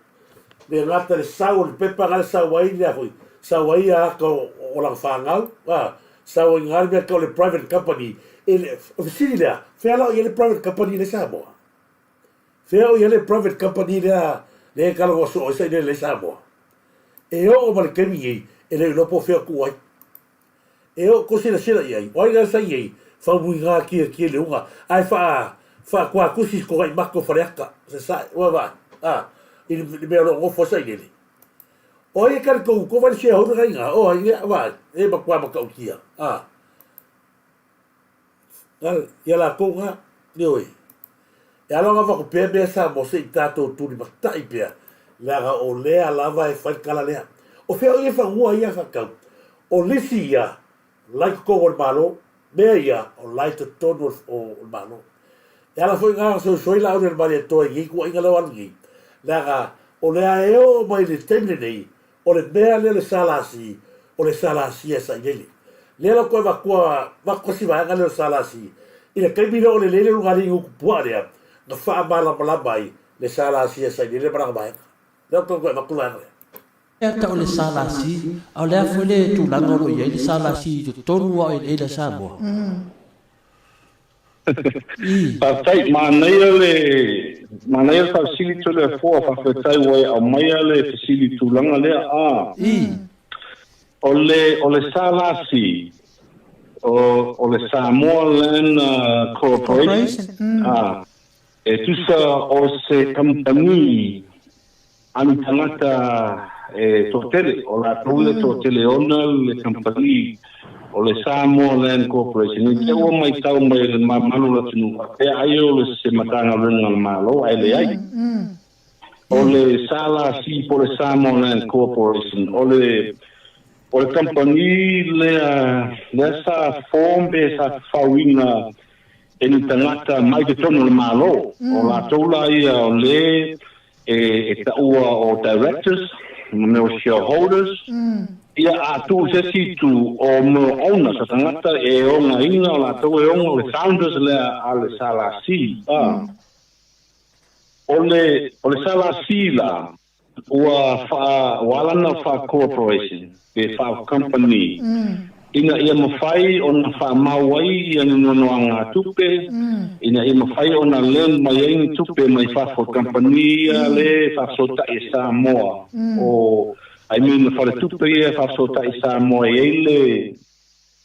le ngata le sau le pepa ngale sau ai le foi sau ai ko o la fangau sau ngal me ko le private company ele ofisini le fela ele private company le Samoa fela ele private company le kalo so sai le Samoa e o mal kemi ele no po fea ku ai e o ko sila ai o ia sai ai fa muinga ki le unga ai fa kwa kusi ko ai mako fareka se sai wa va il me lo fo sai ele o ia kar ko va se ho nga o ia va e ba kwa ka ukia ia la ko nga ni oi e ala va ko pe be sa mo se tato tu ni matai pe la o le ala va e fa kala le o fe o ia fa ngua ia fa ka o lisi ia like ko o malo me ia o like to todo o malo e ala foi nga so la o del mare to i ku inga lo angi la o le a o mai le tene nei o le mea le salasi o le salasi esa ile le la ko va ko si va nga le salasi ile kai mi o le lugari u puarea na fa bala bai le salasi esa ile para bai le ko va ku la e ta o le salasi au le foi le tu langa ro ye le salasi to tonu o le Samoa tai manai facility le fo fa tai wai au mai le facility langa le o le salasi o le Samoa Land Corporation e tu sa o se company an tangata totele o la tole totele ona le company o le Samoa Land Corporation e o mai tau mai le malu la tunu e ai o le se matanga runga malo ai le ai o le sala si po le Samoa Land Corporation o le company le sa form be sa fawina en tangata mai te tono le malo o la tola ia o le e ta ua o directors me o shareholders ia atu se situ o mo ona sa tangata e ona ina o la tau e ona le founders le ale sala si o le sala si la ua walana fa corporation e fa company ina ia mawhai ona fa mawai ia nonoanga tupe ina ia mawhai ona len mai ai tupe mai fa for company le fa sota e Samoa o I mean for the tupe ia fa sota e Samoa le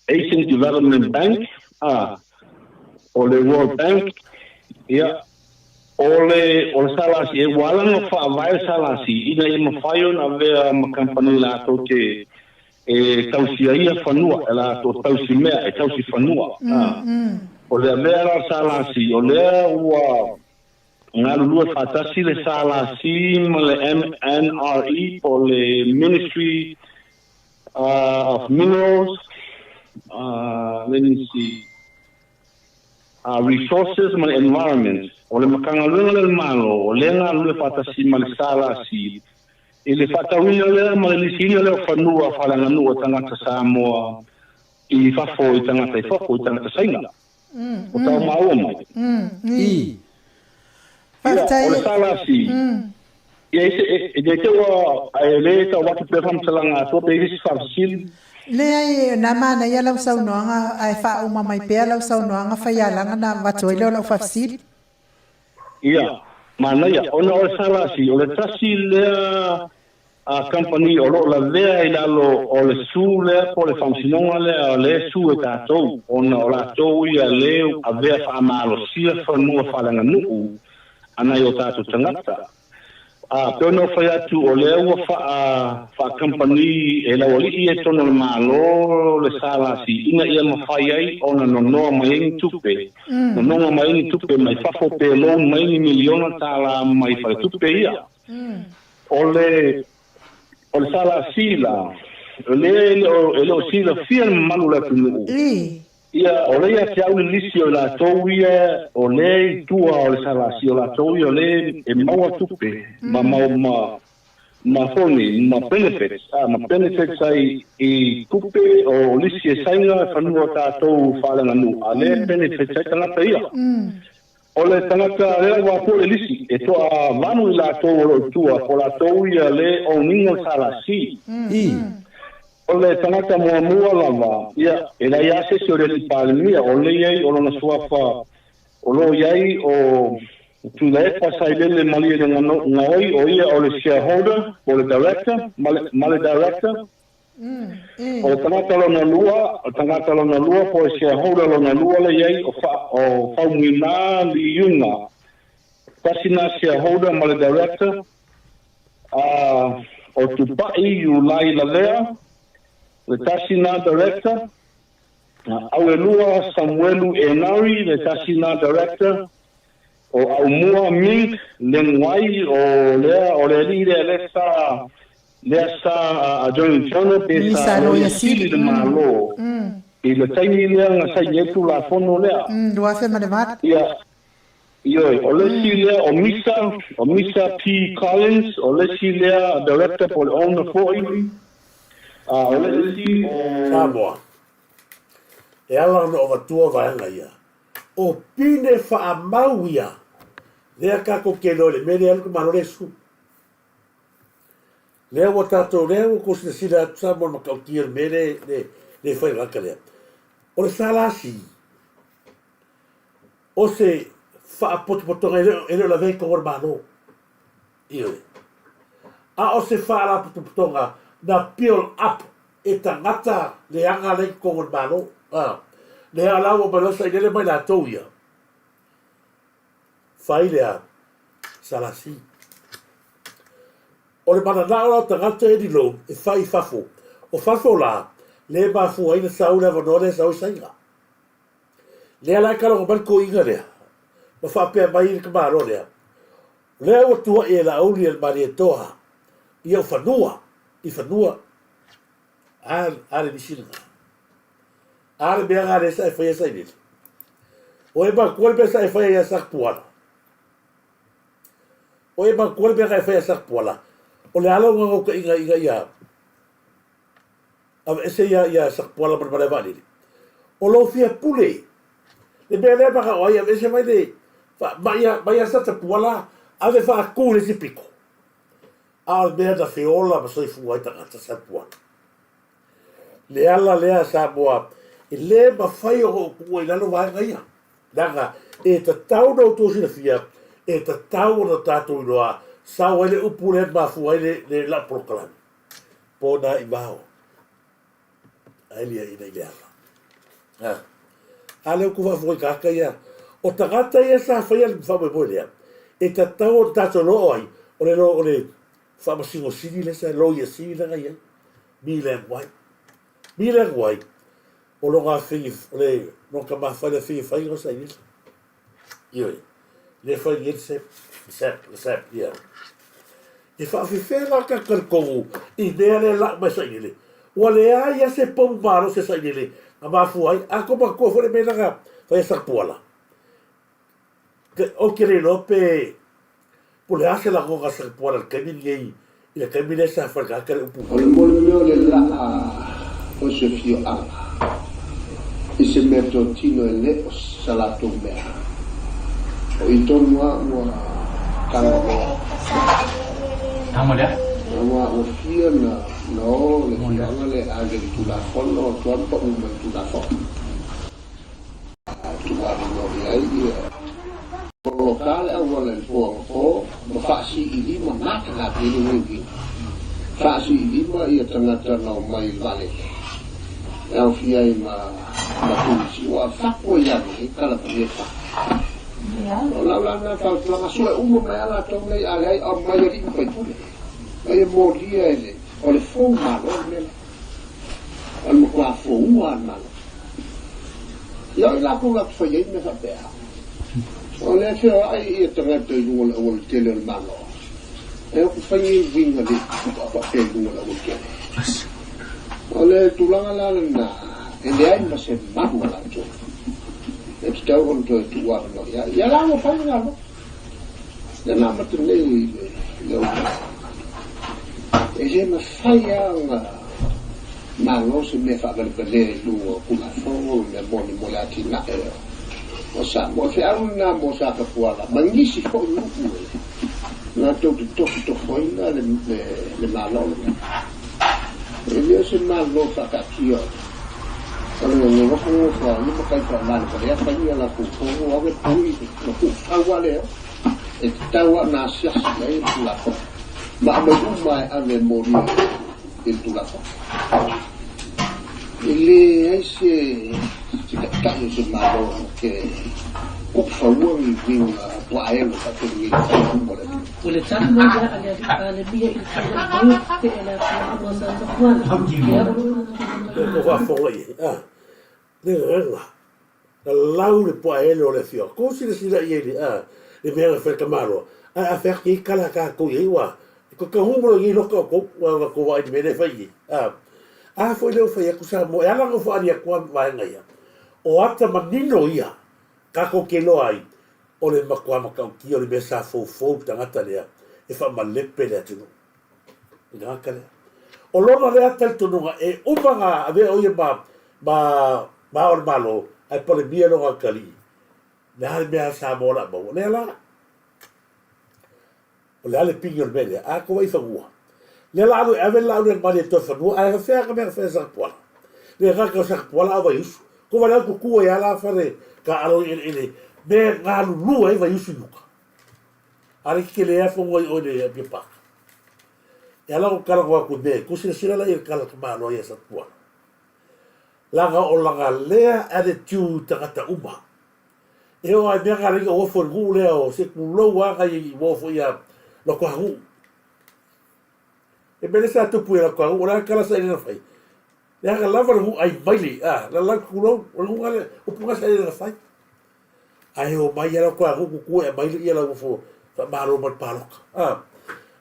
Asian Development Bank o le World Bank ia o le salasi e wala fa vai salasi ina ia mawhai ona vea ma company la toke e tausi ia fanua ela to tausi mea e tausi fanua o le mea salasi o le ua ngalu lua fatasi le salasi ma le MNRE o le Ministry of Minerals let me see Resources ma le Environment o le makangalunga le malo o le ngalu lua fatasi ma le salasi ele fatawina le ma le sino le fanua falanga no tangata Samoa i fafo i tangata saina o tau mau mai o salasi e de te wa ele ta wa te fam salanga to pe ris fasil le ai na mana ia lau sau noanga ai fa uma mai pe lau sau noanga fa ia langa na watoi lau fasil ia manaya ona o salasi o le tasi le a company o la vea i lalo o le su le po le funciononga le su e tatou ona o la tou ia le a vea fa amalo sia fa nua falanga nuu ana o tatou tangata pe no fa atu o le ua fa company e la oli e tono le malo le salasi ina ia mawhai ai ona nonoa mai tupe nonoa mai tupe mai fafo pe loan mai ni miliona tala mai fa tupe ia o le salasi la le o sila fian malu la tunu ia o le ia te au lisi o la tou ia o le tua o le salasi o la tou ia o le e maua tupe ma foni ma benefits ai i tupe o lisi e sainga fanua tātou whalanga nu a le benefits ai tangata ia ole tangata le wa ko elisi e to a manu la to ro tua o la to ia le o ningo salasi ole tangata mo lava ia e la ia se sore li palmia ole ia o na suafa o lo iai o tu le pasai le mali de ngoi o ia o le shareholder o le director male director o tangata lona lua po e shareholder lona lua le iai o faumina li yunga pasina shareholder male director o tupai u lai la lea le tasina director au e lua Samuelu Enari le tasina director o au mua mink le ngwai o le lide le sa a joint channel pe sa lo yasili de malo e le taimi le nga sa yetu la fono le do afe mademat yo o le sile o Misa P Collins o le sile director for the owner for o le si o Samoa e ala no o tua vaenga ia o pine fa amauia lea kako kelo le mele alko maloresu lea o tato lea o kosi sila sa mo makautia le mele le fai raka lea o le salasi o se fa apotopotonga ele la vei kongor mano iyo a o se fa la apotopotonga na peel up e tangata le anga le kongor mano le ala o balosa i le mai la touia fai lea salasi o le manana o tangata e di lo e fai fafo o fafo la le mafu ai na sau le vanole sau sainga le ala kalo ko ko inga le ma fa pe mai ni ka ro le le o tua e la uli el marietoa i o fanua al bisinga ale bea ngare sa e whaia sa inili. O e ma kuale bea sa e whaia sak puala. O e ma kuale bea e whaia sak puala. O le alo ngau ka inga ia. Ava ese ia sak puala marmare vanili. O lo fia pule. Le bea lea maka o ia ese mai le. Maia sa ta puala. Ave wha kule si piko. Al bea da feola ma soi fuai tangata sa puala. Le ala lea sa moa. E le mawhai o kua i lalo vaenga ia. Nanga, e ta tau nau tōsina fia, e ta tau na tātou iloa, sau ele upu le mafu ai le la prokalani. PONA i VAO. Ai LIAINA i le ala. A leo kuwa fwoi kaka ia. O tangata ia sa whaia li mwhau me moe lea. E ta tau o tātou loo ai, o le whamasingo sini le sa, loia sini langa ia. Mi le nguai. O lo ngā whingi, le no ka mawhai le whingi whai o sa inil. Ioi, le whai ngir sep, ia. E whawhiwhenga ka karkongu, i nea le lak mai sa inile. Ua le a ia se pau maro se sa inile, a mafuai, a ko makua whare mena ka whai sak puala. O kere no pe, po le ase la ngonga sak puala, kaimini ei, i le kaimini sa whakakare upu. O le mole meo le la o se fio ala. I se mea tō tino e le o salato mea. O i tō mua kanga mea. Tama lea? Mua o fia na o le fianga le age i tula fono o tuampa uma i tula fono. Tula rino i ai ia. O lokale au wale o ma whaasi i lima mata ka pili wingi. Whaasi i lima ia tangata na o mai vale. Au fia i ma Turisi wa fako ya ni kala pesa. O la na fa la sua umo mai ala to nei ale o mai ri ko pule. Ai mo dia ele. O le fo ma lo le. O mo kwa fo wa na. Yo la ko la fo ye me fa pe. O le fe ai e tra to i o tele el malo. E o fa ye vinga di ko pe du la o ke. O le tulanga la na e le ai ma se mahu ala tō. E te tau kono tō e tu wāra no. Ia la mo whai ngā no. Ia la ma tu leo i leo. E se ma whai a ngā ngō se me whakari ka le lu o kula whongo me moni mo le ati na e. Masa mo fe ana mo sa ka puala mangisi fo no na to foi na le malo ele se malo sa ka kio ale no ko fa ni mo kai fa mal pa ya fa ni ala ku ko o ke pui no ku awale e tawa na sia le la ko ma mo mai ave mori il tu la ko ele ese ka yo se malo ke ko fa woni vin wa ele ka te ni mo le ولتعمل على بيئة البيت إلى ko fa fo ye le renga la lau le po ele o le fio ko si le ye le mea fe kamaro a fe ki kala ka ko ye wa ko ka humro ye lo ko ko wa i me le fa ye a foi le fa ye ku sa mo ala ko fa ia ko va ngai o ata manino ia ka ko ke lo ai o le makua makau ki o le mesa fo tangata lea e wha malepe lea tunu. I ngā kare. O lona lea tel tununga e umanga a vea oia ma o le malo ai pole mia no ngā kali. Nea le mea sa mola mau. Lea la. O le ale pingi o le mea a ko wai whangua. Lea la anu e ave la anu e mani e toi whanua a e whea ka mea whea sakapuala. Lea kaka o sakapuala a vai usu. Ko wale au kukua e ala whare ka alo ele me ngā lulua e vai usu nuka. Are ki le efo ngoi o le e paka. E ala o kala kua kume, kusina sila la i kala kamano i asa tua. Langa o langa lea ane tiu tangata uma. E o ai mea ringa wafo ngu lea o se kulau wanga i wafo i a lako hangu. E mene sa tupu e lako hangu, o la kala sa ina fai. Lea ka lava ngu ai maili, la lako kulau, o ngu ngale, o punga sa ina fai. Ai o mai era ko aku ku e mai ia la fo fa maro mal paloka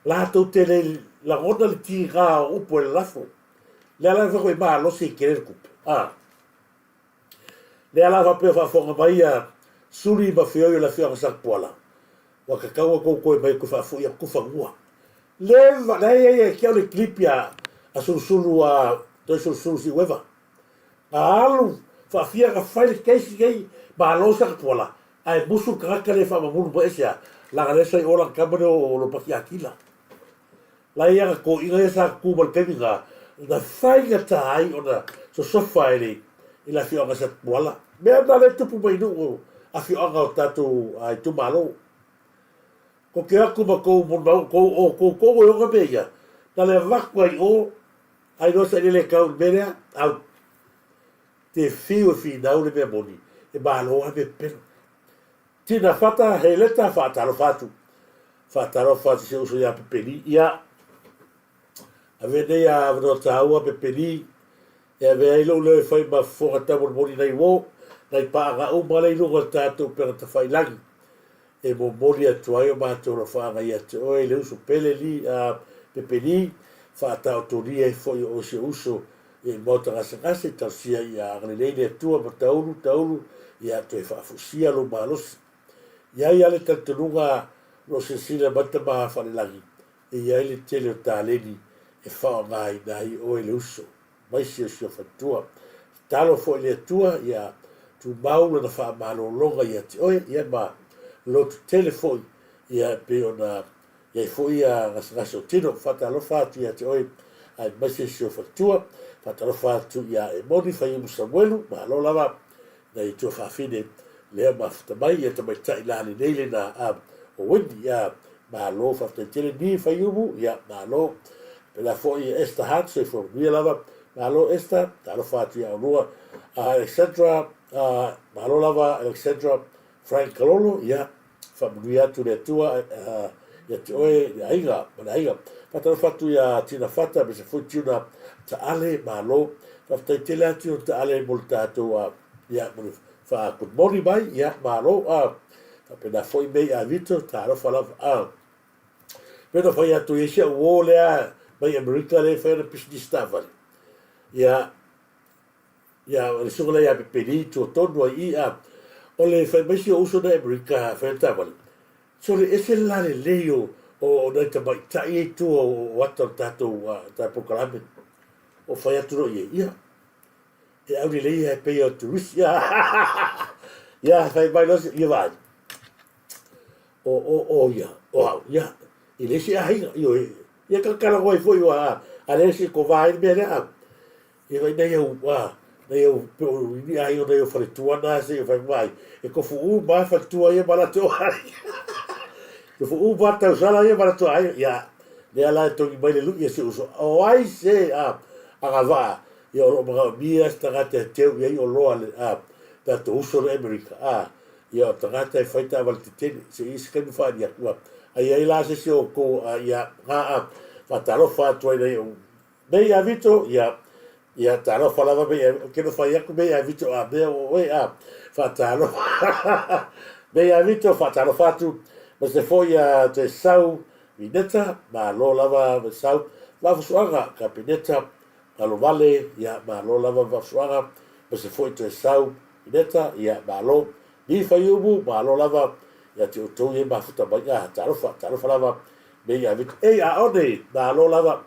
la to tele la roda le tira o po la fo la fa ko ba lo si querer ku la va pe fa fo mai suri ba fio la fio sa pola wa ka ka ko mai ku fa fo ia ku fa ngua le va la ia ke le clip ya a sulu a to sulu si weva alu fa fia ka fa le ke ba lo sa pola ai busu kaka le fa mamulu po esia la galesa i ola kamere o lo paki akila la ia ko inga esa ku mal keminga na faiga tai ona so sofaile ila fio nga sa wala me na le tupu mai no a fio nga o tatu ai tu malo ko ke aku ma ko mo ko o nga beia na le vakwa i o ai no sa le ka berea au te fio fi na le me boni e ba lo ave pen tina fata heleta fata lo fatu se uso ya pepeli ya avene ya no taua pepeli e ave lo le fai ma fora ta mo ni nei wo nei pa ga o male lo ta to per ta fai lagi e mo moli atuai o ma to lo fa ga ya to e le uso pele li a pepeli fata autoria e foi o se uso e mota ga se ta sia ya le le tua ma taulu ya to fa fusia lo malos ia ia le tatununga lo se sila mata ma fale lagi e ia le tele o taleni e whao ngai nai o ele uso mai si o fatua talo fo ele atua ia tu maula na wha malo longa ia te oe ia ma lo tu telefoi ia pe ona ia fo ia ngas o tino whatalo whatu ia te oe ai mai si o fatua whatalo whatu ia e moni whai umu Samuelu ma lo lava na i tua whawhine lea mafuta mai ia tamai tai lani neile na o wendi ia ma lo fafta tele ni fai umu ia ma lo pe la fo ia esta hat se fo ni lava ma lo esta talo fatu ia onua Alexandra ma lo lava Alexandra Frank Kalolo ia fa muia tu le tua ia te oe ia inga mana inga patalo fatu ia tina fata be se fo tuna ta ale ma lo fafta tele atu ta ale moltato ia mo fa good morning mai ia malo pena foi mei a vito taro fala pena foi a tu ese o le mai America le fa pis di stava ia le sugla ia pepelito todo aí o le fa mai si uso da America fa tava so le ese la le leo o da ta mai tai tu o wato tato ta proclame o fa ia tu ia e au le ia pe o Turisi ia fai mai losi ia vai o ia o ia i le si ahinga ia kakala ngoi foi wa a le si ko vai me le a ia vai nei au wa nei au ni ai o nei o fare tuana se vai vai e ko fu u ba fa tua ia bala to ai ko fu u ba ta sala ia bala to ai ia le ala to ki mai le lu ia se uso o ai se a va ia o ma mia sta gata te ia o lo ale a ta to uso le America ia ta gata fai ta val te se is kan fa ia ku ai ai la se o ko ia fa ta lo fa to ai nei a vito ia ta lo fa lava be che lo fai ecco be a vito a be o fa ta lo be a vito fa ta lo fa tu ma se foi a te sau vineta ma lo lava be sau la fuanga capineta alo vale ia ma lo lava va fuanga ma se foi te sau vineta ia ma lo ni fa yubu ma lo lava ia te to ia ma futa ba ia ta lo fa lava be a vito e a ode ma lo lava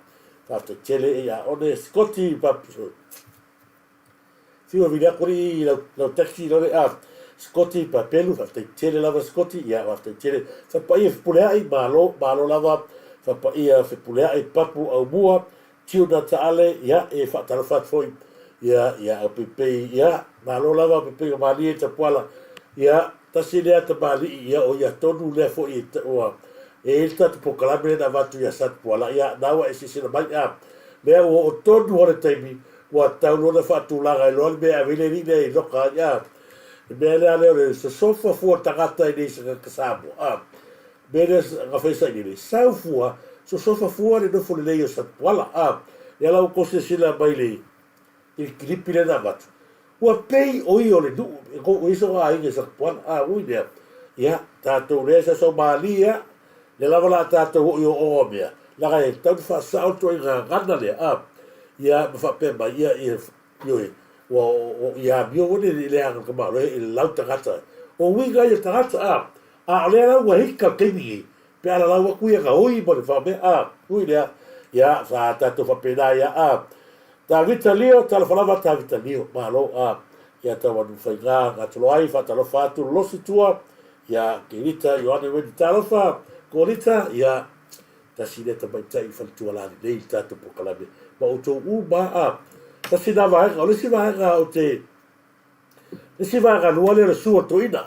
fatto tele ia one Scotty papu fio via kuri la taxi lo Scotty papelu fatto tele lava Scotty ia fatto tele fa poi pulea I malo lava fa poi fa pulea I papu au bua tiu da tale ia e fatto la fatto foi ia pepe ia malo lava pepe mali te poala ia tasile te mali ia o ia tonu le foi o e il tatu po kalame na vatu ia sat poala ia nawa e sisi na mai mea o tonu hore taimi wa tauno na fatu laga e loa mea vile ni nei loka ia mea lea leo le se sofa fua tangata i nei se kasamo mea lea nga whaisa i nei sau fua so sofa fua le nofo le leo sat poala lea lau kose sila mai le i kiripi le na vatu ua pei o i o le du e ko iso a inge sat poala ui mea ia tatou lea sa so maali ia le lava la tātou o o mea laga e tau fa sao to nga ngana le ia fa pe ba ia o ia bio wone le anga ka ma le lau tangata o winga ia tangata le la wa hika kemi pe ala la wa kuia ka oi mo le fa me ui le ia fa tātou fa pe da ia ta vita leo ta la falava ta vita leo ma lo ia ta wa fa nga tolo ai fa ta lo fa tu lo situa ia kirita yo ane we ta lo fa Korita ia tasineta mai tai faltua la nei tatu po kalame ma o to u ba tasina va o le si va o te le si va no le su to ina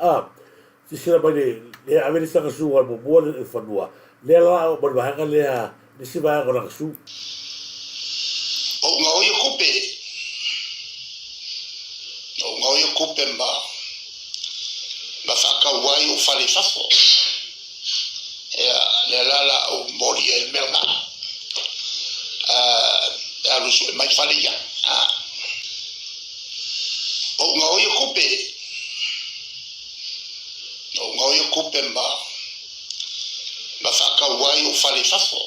si sira mai le avere sa su mo mo le fanua le la o ba le si va la su o ngau yo kupe ma fa ka wai o fale fafo le la o mori el merda alu su mai fale ya o ngau yo kupe ma fa ka wai o fale fafo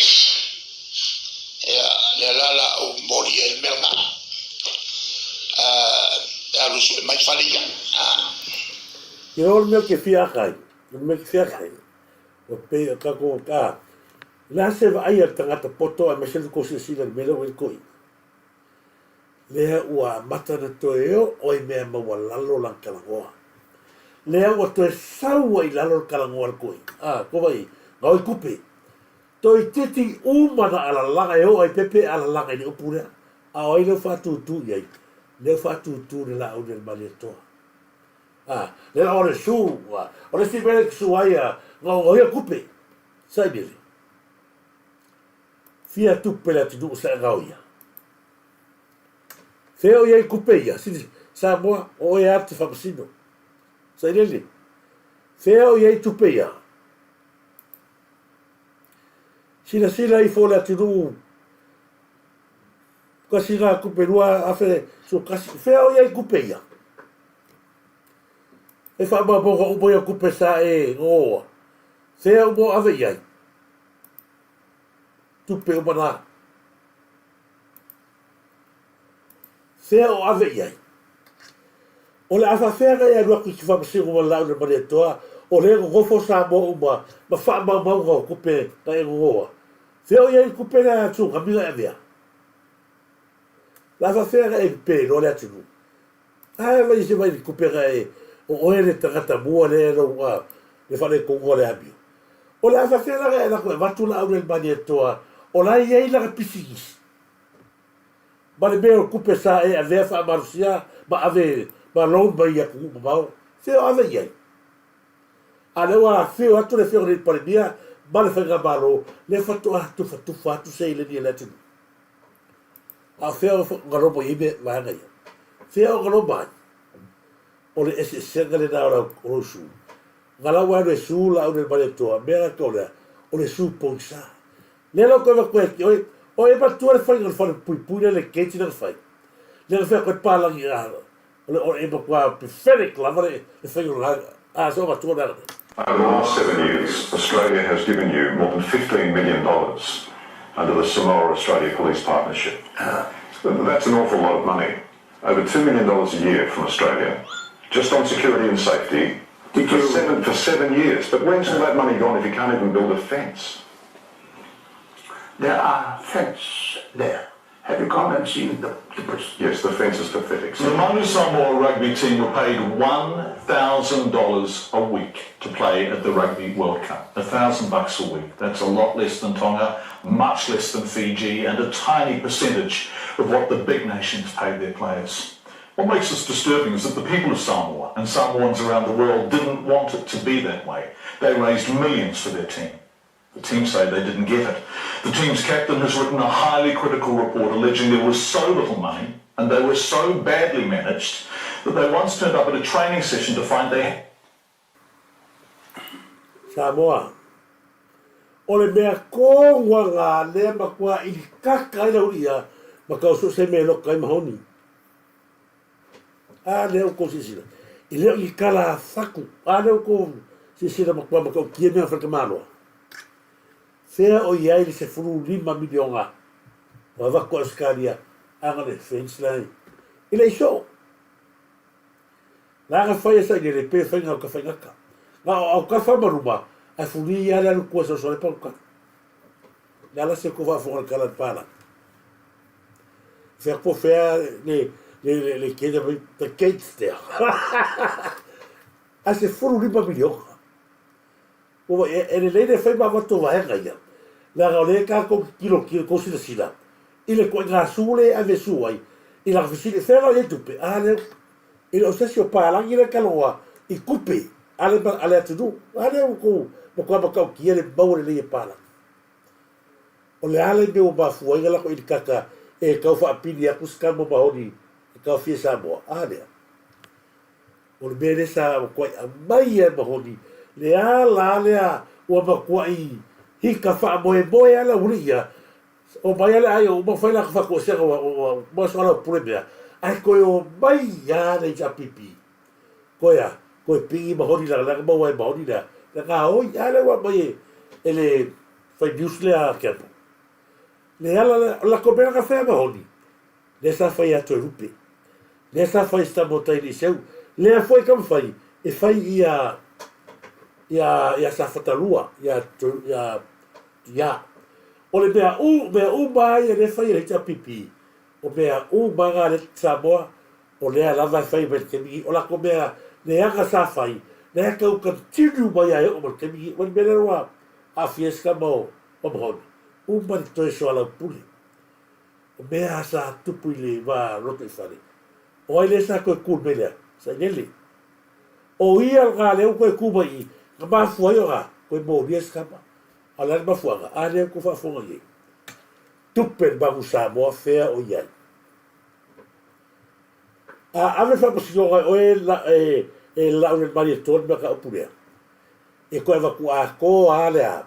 le la o mori el merda alu su mai fale ya yo me que fia kai o pe ka ko ka la se va ai tangata poto a mesel ko se sila melo el koi le ua mata na to o I me ma wala lo lan kala goa le ua to sau I lalo kala goa koi ko vai ngoi kupe to I titi umana ala langa o ai pepe ala langa ni opura a oi le fatu tu ye le fatu tu la o del maleto le ora su ora si vede su aia no ia kupe sai bile fia tu pela tu sa gaia feo ia kupe ia si Samoa o ia arte famosino sai dele feo ia tu peia sila I fola tu kasi ga kupe rua afe so kasi feo ia kupe ia e fa ba bo o bo ia kupe sa o Feo mo ave iai. Tupe o mana. Feo ave iai. O le afa fea ia rua ki fa masiru ma lau le mani toa. O le ngofo sa mo uma. Ma fa ma maunga o kupe na ngoa. Feo iai kupe na atu kamila e mea. La afa fea e pe no le atu. Ai vai se vai kupe ga o oe le tangata mua le roa le whare kongo le abio. O le afa whenaka e lako e watu la au le mani atoa o la iei laka pisigis. Ma le mea o kupe sa e a vea wha marusia ma ave ma loun mai a kuku mau. Whio ave iei. A le wa whio atu le whio le parimia ma le whenga maro le whatu fatu se ile ni le tunu. A whio ngaromo ime wahanga ia. Whio ngaromo ai. O le ese senga le nao o su. Ngala wa le su la o le mani atoa mea kaulea o le su ponsa. Le lo koe koe ki oi o e patu le whai ngā pui le keiti na whai. Le whai koe pālangi ngāra. O e ma kua pathetic lava le whai ngā so patu na. Over the last 7 years, Australia has given you more than $15 million under the Samoa Australia Police Partnership. That's an awful lot of money. Over $2 million a year from Australia, just on security and safety, for 7 years. But when's all that money gone if you can't even build a fence? There are fence there. Have you come and seen the Yes, the fence is pathetic. The Manu Samoa rugby team were paid $1,000 a week to play at the Rugby World Cup. $1,000 a week. That's a lot less than Tonga, much less than Fiji, and a tiny percentage of what the big nations paid their players. What makes this disturbing is that the people of Samoa and Samoans around the world didn't want it to be that way. They raised millions for their team. The team say they didn't get it. The team's captain has written a highly critical report alleging there was so little money and they were so badly managed that they once turned up at a training session to find they Samoa. O le mea kōngua ngā lea makua i kaka i lau ia ma kausu se mea loka i mahoni. A leo ko sisira. I leo i kala whaku. A leo ko sisira makua makau kia mea whakamanoa. Fea o iai le se furu 5 milionga. Wa wako askaria anga le fence lai. I le iso. Nanga whaia sa i le pe whainga o ka whaingaka. Nga au ka whamaruma ai furi i ala lukua sa sole pauka. Nala se ko whafonga kala pala. Fea po fea le keda the gates there. A se furu 5 milionga. O e le leine whai mawatu wahenga ia. La gaule ka ko kilo ko sila sila. Ile ko ngā sule a vesu ai. I la fisile fera e tupe. Ale ile o sesio palangi le kaloa i kupe. Ale atu. Ale ko ko ba ka ki le baure le pala. O le ale me o ba fuanga la ko i kaka e ka fa pili a kuska mo ba honi ka fi Samoa. Ale. O le bere sa ko mai e ba honi. Le ala lea ua makuai hika wha moe ala uria o mai ala ai o mawhai laka whako sega o masoala pure mea ai koe o mai a nei ta pipi koe pingi mahoni laka maua e mahoni laka oi ala ua mai e le whai news lea kepo le ala la komena ka whea mahoni le sa whai ato e rupe le sa whai sta motai ni seu le a whai kam whai e whai ia sa fatalua ia o le mea u mai e le whai e ta pipi o mea u manga le Samoa o lea lava whai mai kemi o lako mea le anga sa whai le aka u continue mai a o mai kemi wani mea roa a fiesca mo o mahoni u mani toi so ala puli o mea sa tupu i le wa roto i whare o ai le sa koe kūr melea sa inele o ia ngā leo koe kūma i ka mafua i o ngā koe mō nia skapa a lani mafuanga a leo ko whafonga i tupen bangu Samoa whea o iai a ave whapasinonga o e laune mani e tōni maka upurea e koe waku a ko a lea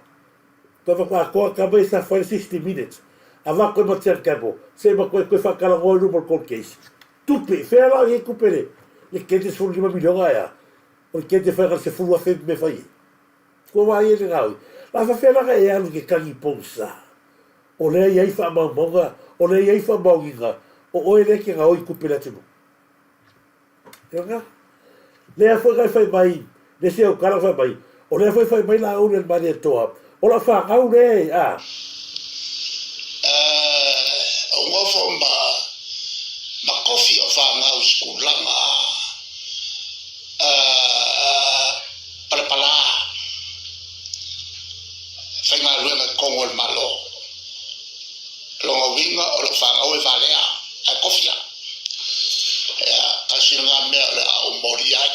koe waku a ko a ka mai sa 60 minutes a wako e matian kapo se ma koe whakala ngoi rumor cold case tupe whea lau i e kupere le kente sfuru 5 milionga ea o le kente whakala se furu a whempi me whai ko wai e le ngaui la whawhenaka e anu ke kangi pongsa o lea iai whaamaumonga o lea iai whaamauginga o oe le ke ngaui kupere atinu Nga lea whakai whai mai le se au kara whai mai o lea whai mai la aune mani e toa o la whakau le a ngofo ma kofi o whangau skulanga winga o le whangau e whalea ai kofia. Kasi ngā mea le au mori ai.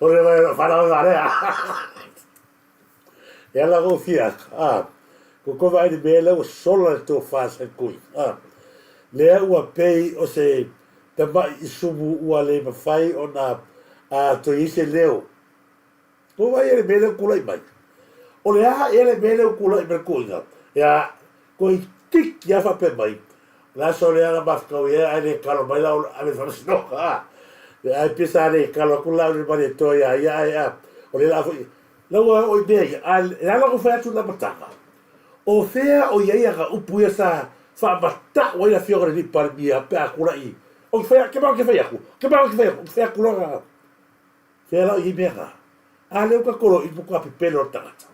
Ore vai whanau e whalea. E ala go fia. Ko ko vai de bela o sola to faz e kui. Lea ua pei o se tama i sumu ua le mawhai o na to ise leo. Ko vai ele bela kula i mai. O le aha ele bela kula i mai kuinga. Ia ko i tiki a whape mai. La so le anga mafkau ia ane kalo mai lau ame whamsinoka. Ai pisa ane kalo kula ane mani toia ia. O le la fui. Laua o i bea, la ko whai atu la matanga. O fea o ia ka upu ia sa whamata o ia whiogare ni parmia pe a kura i. O whai, ke mau ke whai aku, ke whai aku longa. Fea lau i mea ka. A leo ka koro i muka pipelo o tangata.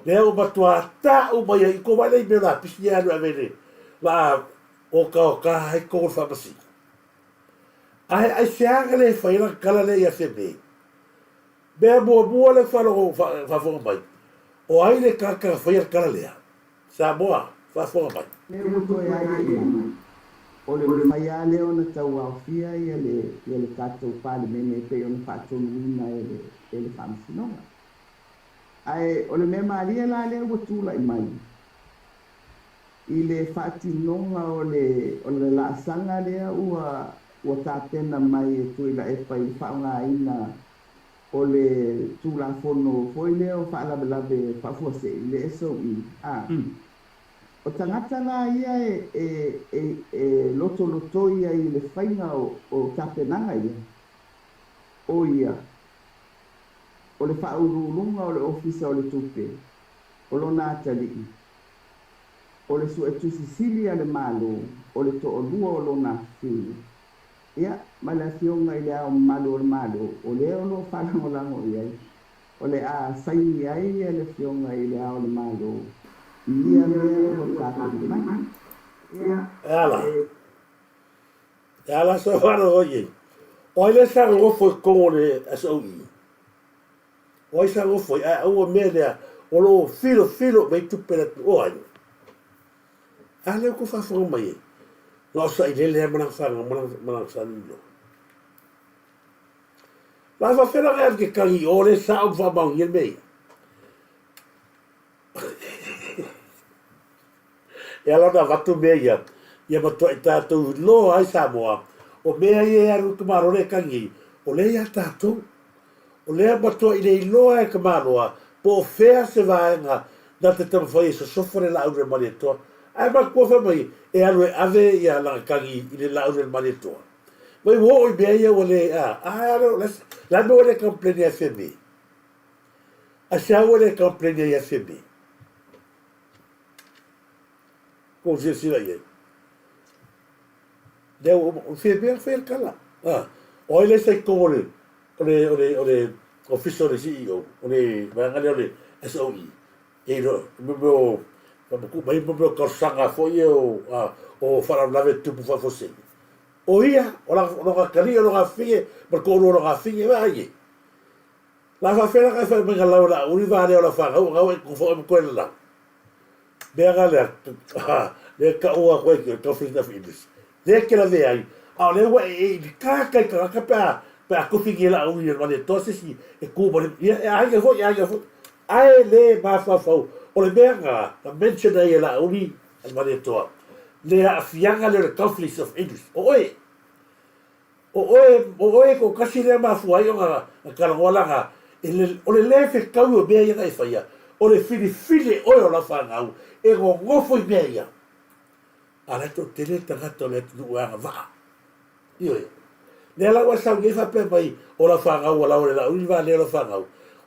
Leo matua ta o mai i ko wale i mea la pisni anu a vene. La o ka hai koro whamasi. Ai seanga le whai la kala le ia se mei. Bea mua le whalo whafonga mai. O ai le kaka whaia kara lea. Samoa, whafonga mai. Le muto e ai e. O le whaia leo na tau au fia ia le katou pale mene pe o na whaatonu ina e le whamsinonga. Ai, o le mea maria la leo watula i mai. I le whaatinonga o le laasanga lea ua tātena mai e tuila e pai whaonga ina o le tulafono foi leo whaalabelabe whaafuase i le SOE. O tangata la ia e loto ia i le whainga o tapenanga ia. O ia. O le whaurulunga o le ofisa o le tupe. O lona atalii. O le su e tusisili a le malo. O le to'olua o lona whiu. Ia, ma le fionga i le au malo o le malo. O le o lo whanangolango iai. O le a saini ai e le fionga i le au le malo. Ia lea o tātou mai. Ia. Ala so whano oye. O ile sa ngofo kongo le SOE. O isa ngofo, o mea lea, o lo filo mei tupera o ai. A leo ko whafonga mai e. No sa i lelea manang sanilo. La whawhera ngā ke kangi o le sa o whamau i mei. E ala na watu mea ia matua i tātou loa ai Samoa. O mea i e aru kamaro le kangi, o le ia tātou. O lea matua i le iloa e kamaroa, po o whea se vaenga na te tamawhai e sa sofare la aure mani toa. Ai ma kua whamai e aru e ave i a langa kangi i le la aure mani toa. Mai wo o i mea ia o le la me o le kompleni a wheme. A sia o le kompleni a wheme. Ko se sila iei. Leo o wheme a whea kala. O ile se kore. O le official le CEO, o le maangane o le SOE. E ro, mai mo karsanga foi o whara lave tupu whafose. O ia, o la kari o la fie, ma ko o la fie wa ie. La whawhera kai whai minga lau la uri vare o la whangau, ngau e kufo e koe la. Mea ga le ka ua koe ki o conflict of interest. Le ke la vea ai, a le wa e kai pēa, pe a kofi ki la uri mane tose si e kubo ia ai fo ai le ma fa fo o le benga a mention ai la uri al mane to le a fianga le conflicts of interest o ko kasi le ma fu ai nga ka ngola nga o le fe ka u be ia fa ia o le fili o la fa nga e go ngofo i be ia ala to tele ta gato le tu wa va io le ala wa sa ngefa pe mai o la fa o la o la uri va le la fa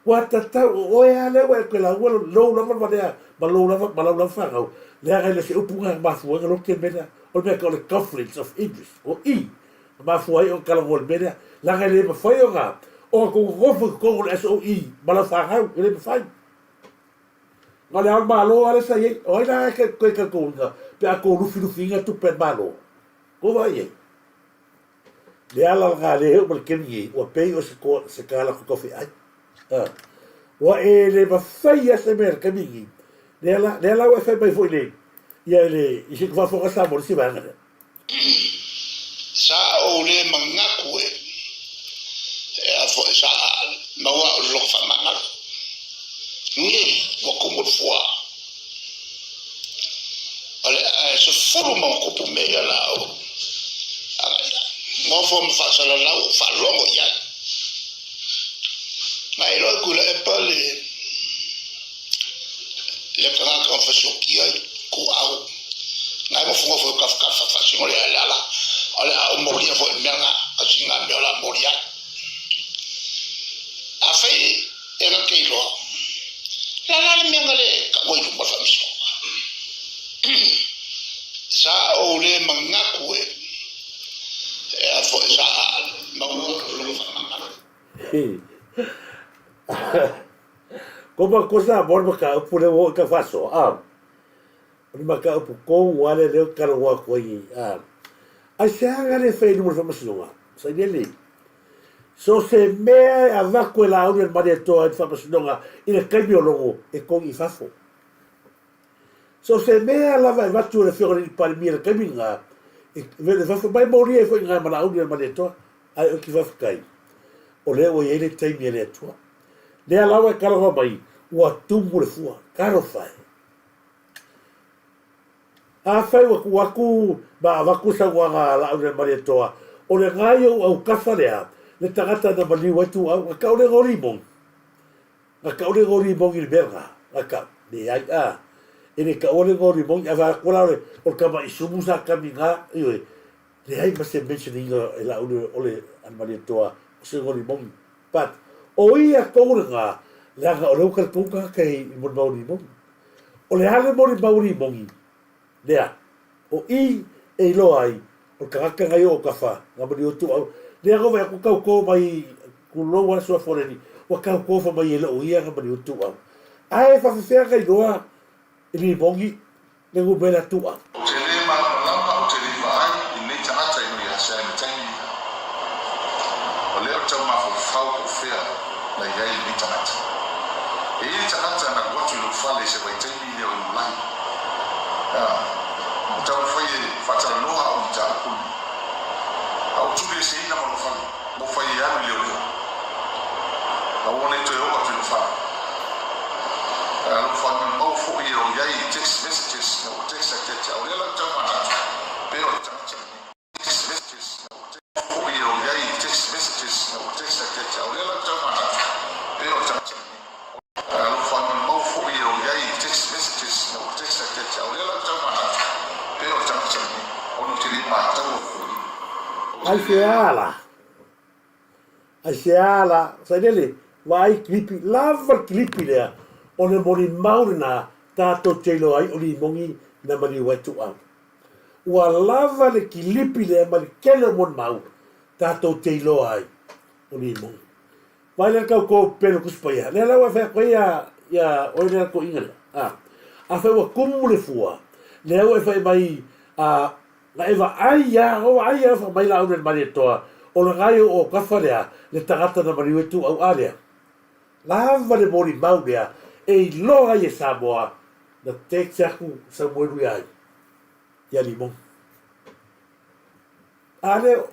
wa ta o e ale wa ke la o lo la va de ba lo la fa le aga le se upunga ma fu lo ke mena o me ko le conflicts of interest o ma fu ai o kala vol mena la ga le ma foi o ga o ko ko le SOE ma la fa le fa ma le al malo ale sa ye o ina ke ko nga pe a ko lu finga tu pe malo ko va ye le ala nga le o ke ni o pe o se kala ko kofi ai wa e le va faia se mer ke mi le ala o fe pai foi le ia le i se va fo sa mo si va nga sa o le mangaku e a fo sa ma wa lo fa manga ni wa ko mo fo ale se fulu mo ko pu me la o mo fo mo fa sala la o fa lo mo ya mai lo ku le pa le kanga ka fa so ki ai ku au ngai mo fo ka fa si mo le ala ale a mo ria fo me nga a singa me la mo ria a fei e nga ke lo la me nga le ka wo mo fa mi so sa o le mangaku e a fo sa ma lo fa manga como cosa morba ka pure wo ka faso ni maka pu ko wale le ka wa ko yi a se haga le fei no fa masinga sa dele so se me a va ko la o el mare to a fa masinga ile ka biologo e ko i fafo so se me a la va tu le fiore di palmiera ka minga e vede fa mai mori e foi nga mala o el mare to ai o ki va kai o le o ele tai mi le to le ala wa ka lo mai wa tumbu le fua karo fai a fai wa ku ba va ku sa wa la o el mare to o le ngai o ka fa le tagata na mali wa tu a ka o le gori bon il berga aka de ai ele ka o le gori bon ava ko la o ka ba isumu sa ka minga yo le ai ma se mentioning la o le al mari to se gori bon pat o ia ko nga la ga o le ka tu ka kai mo mauri bon o le ale mauri bon lea o i e lo ai o ka ka ngai o ka fa nga mari o tu le go va ko mai ku lo wa so fore ni wa ka ko fa mai le o ia nga mari o tu ai fa fe ka i doa ili bongi le go bela tu ai se ala sai dele vai klipi lava klipi le o le mori maurina tato telo ai o li mongi na mari watu ua lava le klipi le mari kele mon mau tato telo ai o li mongi vai le ka ko pelo kuspa le la wa fa ko ya o le ko ingale a fa wa kumule fua le wa fa mai la eva ai ya fa mai la o le mari toa o le gai o kawharea le tagata na mariwetu au alea. Lava le mori maunea e loa i e Samoa na te tiaku sa moeru ai. Ia limon. Ale,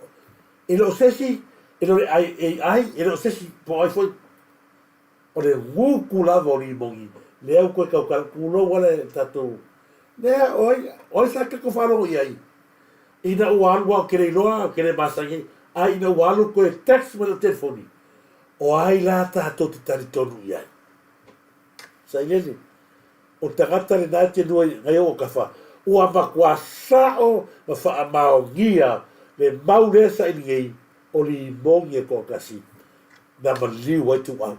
e lo sesi, e lo ai, e lo sesi po ai foi. O le wuku lava o limongi, le au koe kaukal kulo wale tatou. Lea, oi sa kako wharo i ai. Ina ualu au kere iloa, kere masangi, ai na walu ko e text mo le telefoni o ai la tatou te tari tonu i ai sa ilele o tagata le nate nua ngai o kafa ua makuasao ma faamaogia le maulesa i ngei o li mongi e kokasi na maliu ai tuau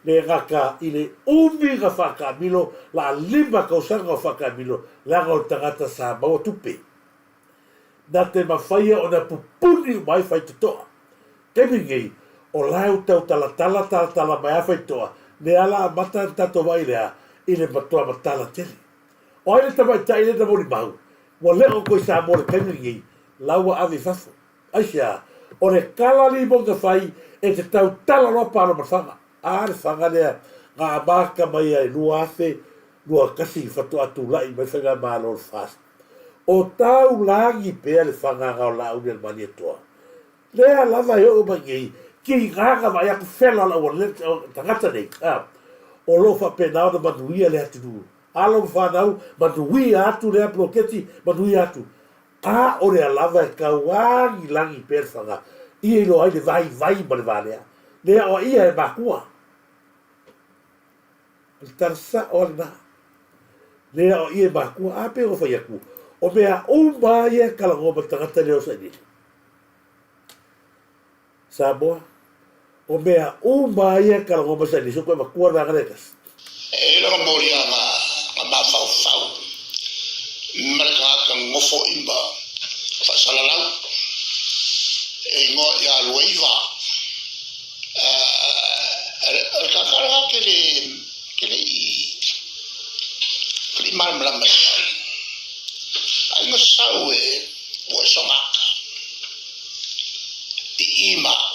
le gaka i le umi ga whakamilo la lima kausanga o whakamilo laga o tagata sa maua tupe na te mawhaia o na pupuni mai whai tutoa. Kemi ngei, o lau tau tala mai a whai toa, ne ala mata tato mai lea, i le matua matala tele. O aile tamai tai le na mori mau, wa leo koe sa mora kemi ngei, laua avi fafo. Aisia, o le kala li mo ka fai e te tau tala loa pāna ma whanga. A le whanga lea ngā māka mai ai lua afe, lua kasi whatu atu lai mai whanga mā lor fast. O tau langi pēr le whanga ngā o la unia mani atoa. Lea lava e o mangi ki ngāga mai aku whela la o le tangata nei. O lo wha pēnao na manuia le atu nuu. Alo whanau, manuia atu lea bloketi, manuia atu. A o lea lava e kauangi langi pēr whanga. Ia ilo ai le vai ma le vālea. Lea o ia e makua. Le tarasa o le naa. Lea o ia e makua, a pe o whai aku. O mea uma ia kalangoma tangata leo sa inili. Samoa. O mea uma ia kalangoma sa inili. So koe makua ranga rekas. E langa mori a ngā whau. Marika ka ngofo imba. Whasalalau. E ngō ia luaiva. Kakara ke le i maramlama. Ai ngā sau e ua songaka. I mao.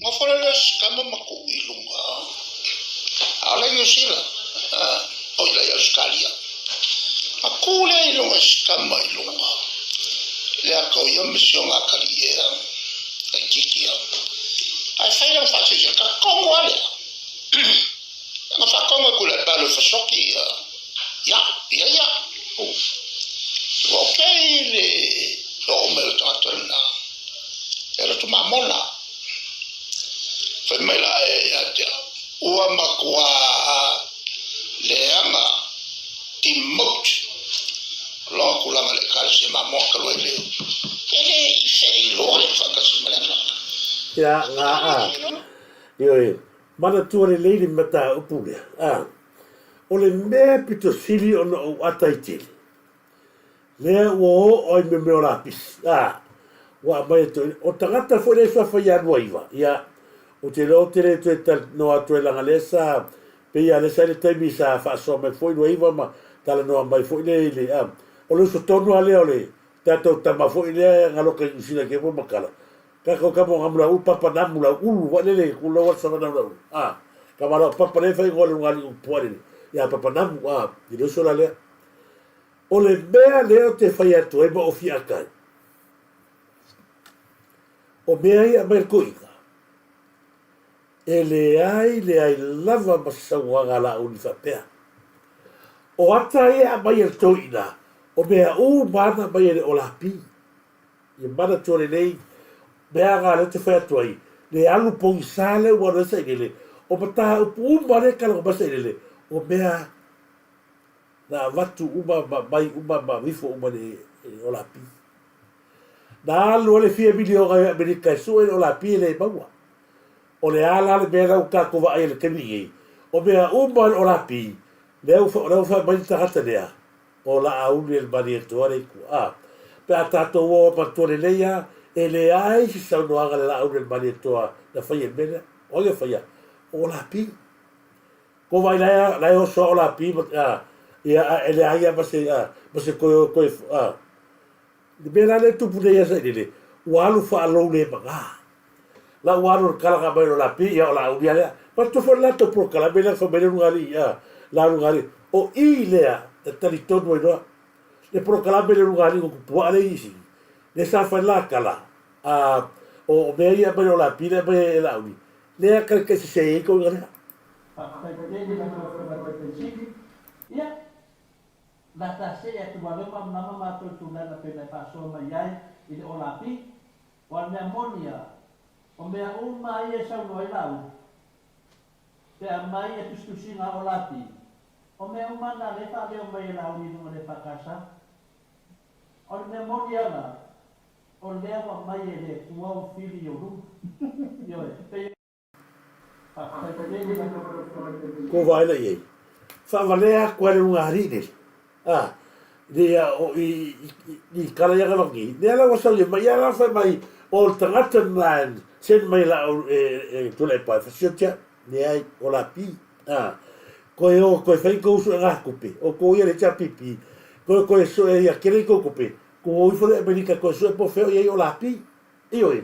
Ngā whareles kama maku i lunga. Ala New Zealand. O ila i Australia. A kule i lunga skama i lunga. Lea kau ia misio ngā kari ea. Ai kikia. Ai whaira whasese ka kongo alea. Ngā whakonga kule palo whasoki ia. Ia. Okay le o me tātana. Era tu mamona. Foi mai la e atia. Ua makua leanga timot. Lo kulanga le kalsi mamoka lo ele. Ele feri lo le fakasi malena. Ya nga Yo mana tua le leili mata upule. O le mea pito sili o na o ataitili. Lea ua oi me meo lapis. Wa mai to o tangata foi le sa foi anua iwa. Ia o te leo te le no atu e langa lesa pe ia lesa le taimi sa fa so me foi no iwa ma tala no mai foi le o le so tonu ale ole tato tama foi le ngalo ke usina ke mo makala. Ka ko ka mo ngamula u papa namula ulu wa le kulo wa sa na ka mara papa le fai ngol ngali u pore. Ia papa namu i le so la le o le mea leo te whai atu e ma o fiakai. O mea ia mai koika. E le ai lava masauanga la uni whapea. O ata e a mai al toina. O mea u mana mai ele o la pi. I mana tore nei. Mea ngā le te whai atu ai. Le alu pongi sale ua resa i le. O mata upu umare kalanga masa i le. O mea na watu uma vifo uma le o la pi. Na alu le fia milio ngai Amerika so e o la pi le maua. O le ala le mea rau kako wa ai le kemi ei. O mea uma o la pi. Leu fa mai tahata lea. O la auli el mani e tuare ku Pe a tato o pantore leia e le ai si saunoanga le la auli el mani e toa na fai e mena. O ia fai o la pi. Ko vai lai o so o la pi ia ele ai mas koe de bela le tu pude ia sai dele walu fa lo le manga la walu kala ka mai la pi ia la udia le pa tu for la to pro kala bela fa bela ngari la ngari o ILE te tali todo no le pro kala bela ngari ko po ale isi le sa fa la kala o me ia mai la pi le mai la udi le ka ke se ko ngara la tase e tu maloma nama mato tu na pena paso mai ai i le olapi o me amonia o me uma ia sa no ilau te mai e tu sina olapi o me uma na le fa le mai ilau ni no le pakasa o me amonia la o le wa mai le tua fili yo ru yo te ko vai la ye fa valea kwa le ngari ni dia o i kala ia kawangi. Dia la wasa le mai ala fa mai o tangata nan sen mai la tu le pa fasiotia ni ai o la pi. Ko fai ko su nga kupe. O ko ia le cha pipi. Ko so ia kere ko kupe. Ko i fole Amerika ko so po feo ye o lapi. Io e.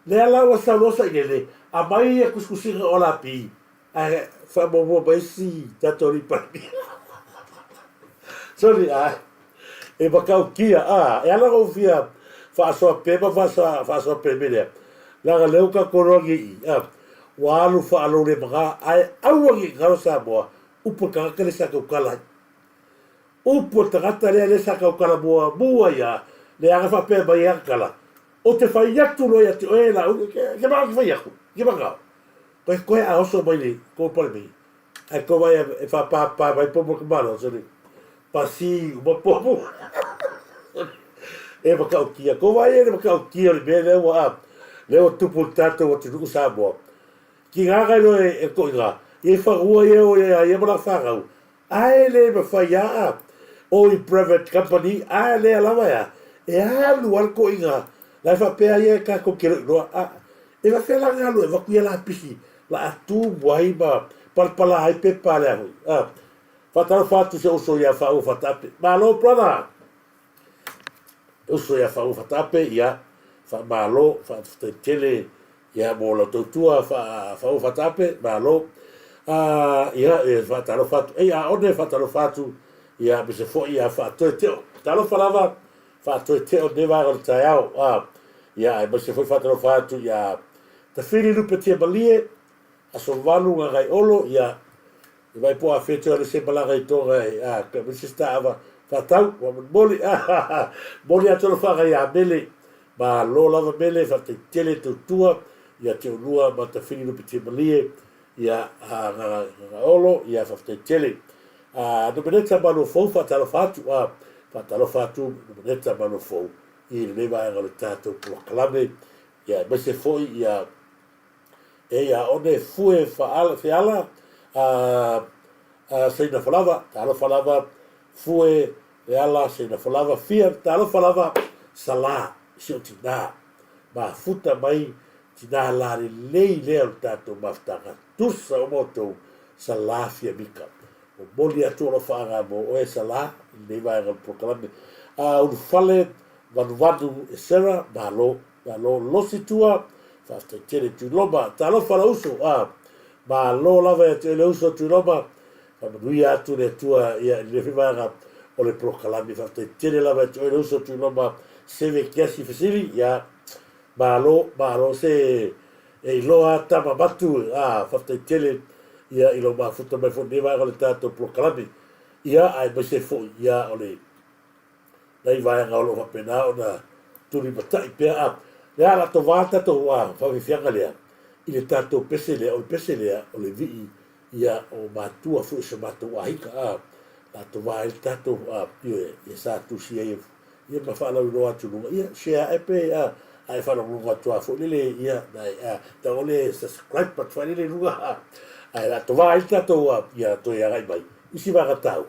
Le ala wa sa losa ile a mai e kuskusinga o lapi. Ai fa mo ba si tatori pa. Sorry e bakau kia e ala o fia fa so pe fa so pe mele. La leu ka korongi wa alu fa alu le mga ai awangi ngaro sa mo upo ka ka le sa ka kala. Upo tagata le sa ka kala mo bua ya le aga fa pe ba ya kala. O te fai atu no ya te oela ke ba ke fai aku ke ba ka. Ko a oso mai ni ko pa mi. Ai ko vai e fa pa vai po mo malo so ni. Pasi mo po. E ba ka kia ko vai e ba ka kia le be wa leo tupu tato o te nuku Samoa. Ki ngaka no e ko inga. E whakua e o e mara whakau. Ae le me whai a o i private company. Ae le alawa ya. E alu al ko inga. Lai whapea e ka ko kero inoa. E whawhela ngalu e wakuia la pisi. La atu buai ma palpala hai pe pale ahu. Whataro whatu se uso ia whau whatape. Malo prana. Uso ia whau whatape ia. Malo te tele ia mo la totua fa fatape malo ia e fatalo fatu ia one fatalo fatu ia be se fo ia fatu te talo falava fatu te o deva o taiao ia be se fo fatalo fatu ia te fili lu petia balie a so valu ngai olo ia e vai po a fete o se balaga i tonga que me se stava fatau o boli boli a tolo fa ia bele ma lo lava mele fa te tele tu tua ia te unua ma te whini rupi te malie ia nga olo ia fa te tele no meneta manu fau fa talo fatu no meneta manu fau i le leva e ngale tātou pua kalame ia mese foi ia ia one fue fa ala seina falava talo falava fue e ala seina falava fia talo falava sala se o tina ma futa mai tina lari lei leo tato maftanga tusa o moto sa lafia mika o boli atu lo fanga mo o e sala le vai al proclame un fale vanu e sera malo lo situa fa te tere tu loba talo fala uso ma lo lava te le uso tu loba fa lui atu le tua ia le vai o le proclame fa te tere lava te le uso tu loba se ve chiasi facili ya malo se e loa tama batu fafta tele ya ilo ma futa mai fo neva o le tato proclame ya ai ba se fo ya ole dai vai nga lo fa pena ona turi batai pe ya la to vata to fa vi fianga le il tato pesele o le vi ya o matua fu se matu ahika la to vai il tato io e sa tu si ia ma fa la lo atu no ia share epe ai fa lo ngo atu fo le ia dai ta ole subscribe pat fa le luga ai la to vai ta to ia to ia gai bai isi va ga tau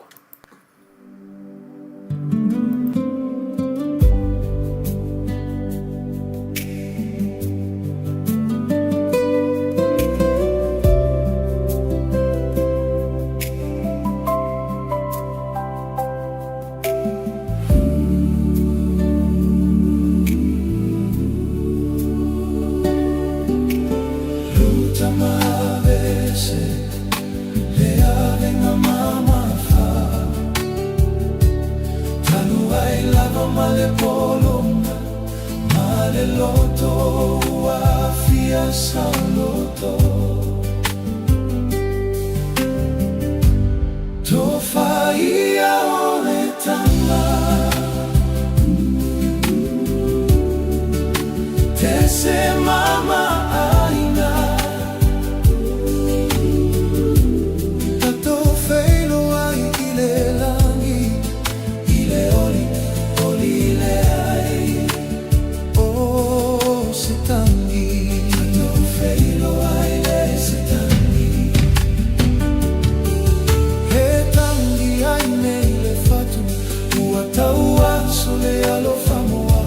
Ua sole alo famoa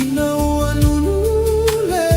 ina ua nunu le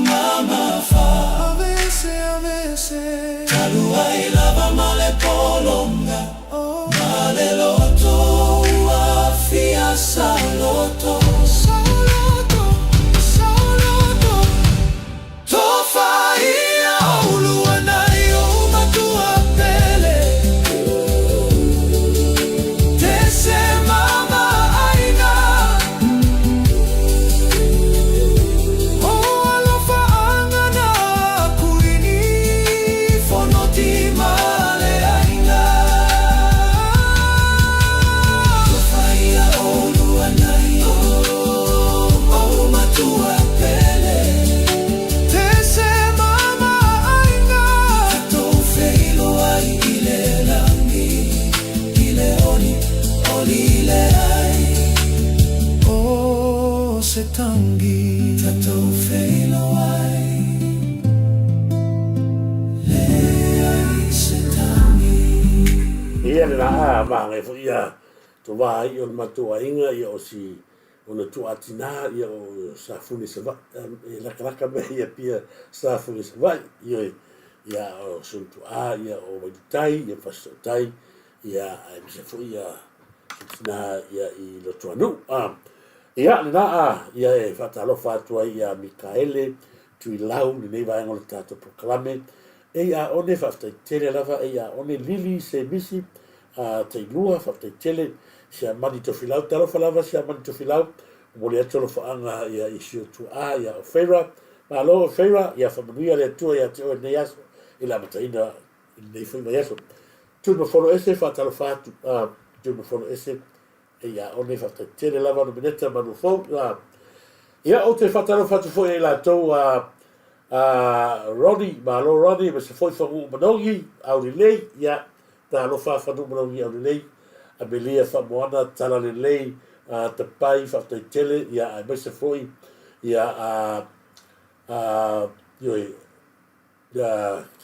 mama fa avese Taluai lava male polonga Male loto Afia saloto Tofaia uluanayo matua pele Tese mama aina O alofa angana kuini Fonoti male aina Tofaia uluanayo O matua pele Tese mama aina Tato feilo ai ile langi Ile oli ile ai O se tangi Tato feilo ai Le ai se tangi Ia le la maangai fu ia to vai o matua inga ia o si ona tu atina ia o sa funi se va e la kraka me ia pia sa funi se va ia o suntu ia o tai ia faso tai ia ai se fu ia na ia I lo tuanu ia le na ia e fatalo fatua ia Mikaele tu lau ni nei vai ngol tato proclame e ia one fafta tele lava e ia one lili se misi te lua fafta tele sia mani to filau talo falava sia mani to filau mo le tolo fa anga ia issue tu ia o feira ma lo feira ia fa manuia le tu ia te o nei aso ila mataina nei foi mai aso tu no folo ese fa talo fatu tu no folo ese e ia one fafta tele lava no mineta manu fo ia o te fa talo fatu fo e la to Roddy, ma lo Roddy, ma se foi fangu manongi, au li lei, ia, ta lo fa fangu manongi au li lei, a me lia fa moana, tala li lei, te pai, fa te tele, ia, a me se foi, ia,